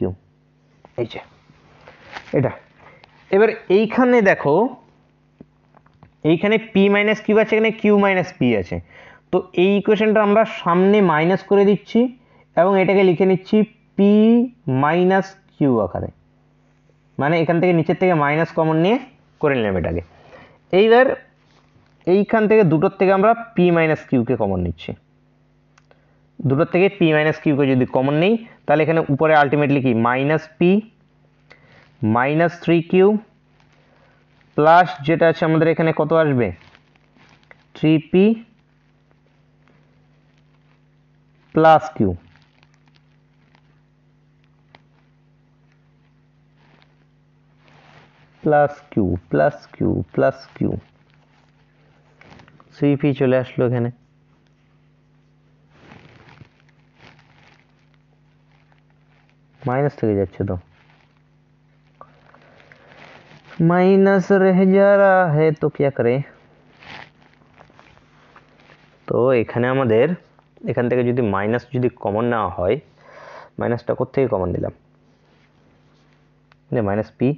এই যে এটা। এবার এইখানে দেখো এইখানে p মাইনাস q আছে, এখানে q মাইনাস p আছে, তো এই ইকুয়েশনটা আমরা সামনে মাইনাস করে দিচ্ছি এবং এটাকে লিখে নিচ্ছি p মাইনাস q আকারে, মানে এখান থেকে নিচের থেকে মাইনাস কমন নিয়ে করে নিলাম এটাকে। এইবার এইখান থেকে দুটোর থেকে আমরা p মাইনাস কিউকে কমন নিচ্ছি, দুটোর থেকে p মাইনাস কিউকে যদি কমন নেই তাহলে এখানে উপরে আলটিমেটলি কি minus p minus 3q plus যেটা আছে আমাদের এখানে কত আসবে 3p plus q, plus Q plus Q plus Q, 3p চলে আসলো এখানে, माइनस থেকে যাচ্ছে তো माइनस रह जा रहा है तो क्या करें। তো এখানে আমাদের এখান থেকে যদি মাইনাস যদি কমন নেওয়া হয়, মাইনাসটা কোথা থেকে কমন দিলাম, মাইনাস পি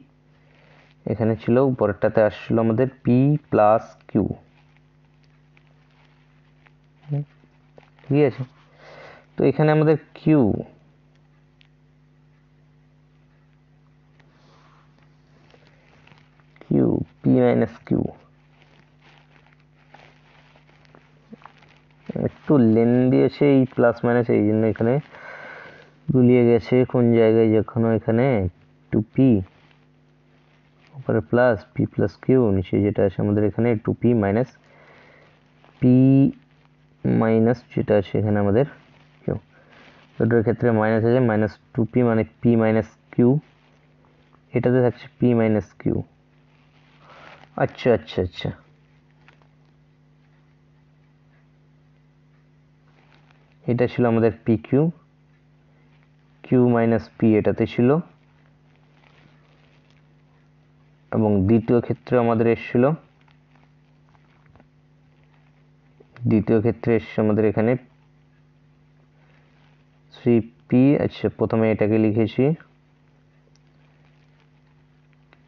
এখানে ছিল, উপরেরটাতে আসছিল আমাদের পি প্লাস কিউ, ঠিক আছে। তো এখানে আমাদের Q Q P minus Q, একটু লেন দিয়েছে এই প্লাস মাইনাস, এই জন্য এখানে গুলিয়ে গেছে কোন জায়গায়, যখন এখানে 2p উপরে প্লাস p প্লাস কিউ, নিচে যেটা আছে আমাদের এখানে 2p মাইনাস p মাইনাস যেটা আছে এখানে আমাদের কিউ, দুটোর ক্ষেত্রে মাইনাস আছে, মাইনাস 2p মানে p মাইনাস কিউ, এটাতে থাকছে p মাইনাস কিউ। আচ্ছা আচ্ছা আচ্ছা, এটা ছিল আমাদের P Q, Q minus P এটাতে ছিল, এবং দ্বিতীয় ক্ষেত্রে আমাদের এসেছিল, দ্বিতীয় ক্ষেত্রে এসছে আমাদের এখানে 3p, আচ্ছা প্রথমে এটাকে লিখেছি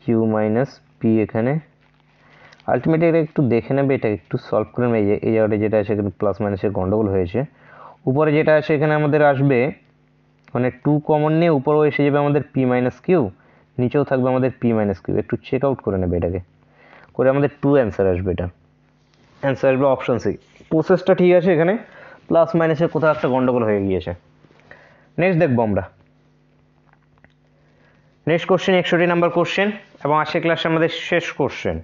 কিউ মাইনাস পি, এখানে আলটিমেটলি এটা একটু দেখে নেবে, এটা একটু সলভ করে নেবে, এই জায়গাটা যেটা আছে এখানে প্লাস মাইনাসের গন্ডগোল হয়েছে, উপরে যেটা আছে এখানে আমাদের আসবে মানে 2 কমন নিয়ে উপরেও এসে যাবে আমাদের p মাইনাস কিউ, নিচেও থাকবে আমাদের p মাইনাস কিউ, একটু চেক আউট করে নেবে এটাকে, করে আমাদের 2 অ্যান্সার আসবে, এটা অ্যান্সার আসবে অপশন সি। প্রসেসটা ঠিক আছে, এখানে প্লাস মাইনাসের কোথাও একটা গন্ডগোল হয়ে গিয়েছে। নেক্সট দেখবো আমরা, নেক্সট কোশ্চেন 61 নাম্বার কোশ্চেন এবং আজকে ক্লাসে আমাদের শেষ কোশ্চেন।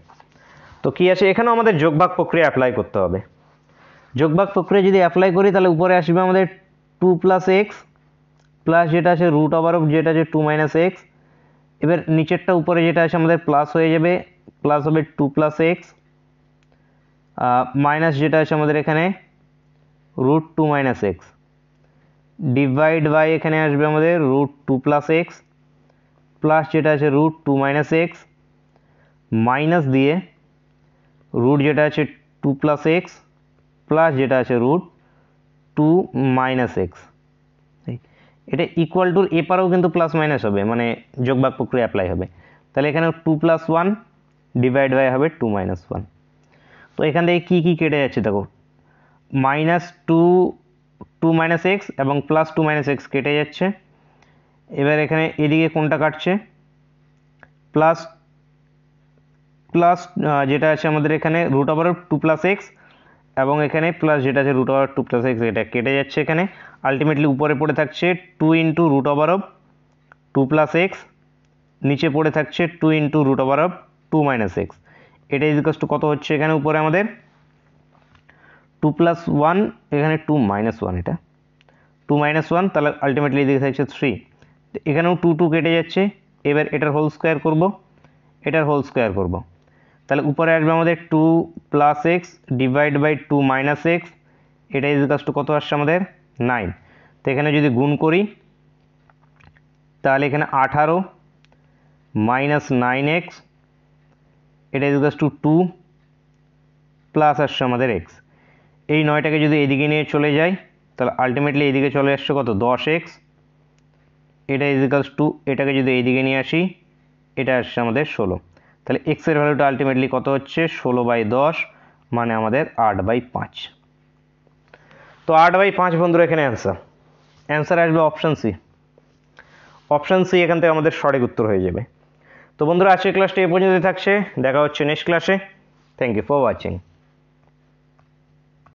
তো কি আছে, এখানেও আমাদের যোগভাগ প্রক্রিয়া অ্যাপ্লাই করতে হবে। যোগভাগ প্রক্রিয়া যদি অ্যাপ্লাই করি তাহলে উপরে আসবে আমাদের 2 প্লাস এক্স প্লাস যেটা আছে রুট ওভার অফ যেটা আছে 2 মাইনাস এক্স, এবার নিচেরটা উপরে যেটা আছে আমাদের প্লাস হয়ে যাবে, প্লাস হবে 2 প্লাস এক্স মাইনাস যেটা আছে আমাদের এখানে root two minus X, divide by এখানে আসবে আমাদের root two plus X, plus যেটা আছে root two minus X, minus দিয়ে রুট যেটা আছে টু প্লাস এক্স, প্লাস যেটা আছে রুট টু মাইনাস এক্স। এটা ইকুয়াল টুর এপারেও কিন্তু প্লাস মাইনাস হবে, মানে যোগভাগ প্রক্রিয়া অ্যাপ্লাই হবে। তাহলে এখানে two plus one divide by হবে টু মাইনাস ওয়ান। তো এখান থেকে কী কী কেটে যাচ্ছে দেখো, মাইনাস টু মাইনাস এক্স এবং প্লাস টু মাইনাস এক্স কেটে যাচ্ছে। এবার এখানে এদিকে কোনটা কাটছে, প্লাস যেটা আছে আমাদের এখানে root over two plus X, এবং এখানে প্লাস যেটা আছে root over two plus X, এটা কেটে যাচ্ছে। এখানে আলটিমেটলি উপরে পড়ে থাকছে two into root over of two plus X, নিচে পড়ে থাকছে two into root over of two minus X. এটা ইজিকালস টু কত হচ্ছে এখানে উপরে আমাদের টু প্লাস ওয়ান, এখানে টু মাইনাস ওয়ান, এটা টু মাইনাস ওয়ান, তাহলে আলটিমেটলি এদিকে থাকছে থ্রি। এখানেও টু টু কেটে যাচ্ছে। এবার এটার হোল স্কোয়ার করব, এটার হোল স্কোয়ার করব, তাহলে উপরে আসবে আমাদের two plus X divide by two minus X, এটা ইজিকালস টু কত আসছে আমাদের নাইন। তো এখানে যদি গুণ করি তাহলে এখানে আঠারো মাইনাস নাইন এক্স, এটা ইজিকালস টু টু, প্লাস আসছে আমাদের এক্স। এই নয়টাকে যদি এদিকে নিয়ে চলে যাই তাহলে আলটিমেটলি এদিকে চলে আসছে কত দশ এক্স, এটা ইজিকালস টু, এটাকে যদি এইদিকে নিয়ে আসি এটা আসছে আমাদের ষোলো। তাহলে এক্সের ভ্যালুটা আলটিমেটলি কত হচ্ছে ষোলো বাই দশ, মানে আমাদের আট বাই পাঁচ। তো আট বাই পাঁচ বন্ধুরা এখানে অ্যান্সার আসবে অপশান সি। অপশান সি এখান থেকে আমাদের সঠিক উত্তর হয়ে যাবে। তো বন্ধুরা আজকের ক্লাসটা এ পর্যন্ত থাকছে, দেখা হচ্ছে নেক্সট ক্লাসে। Thank you for watching.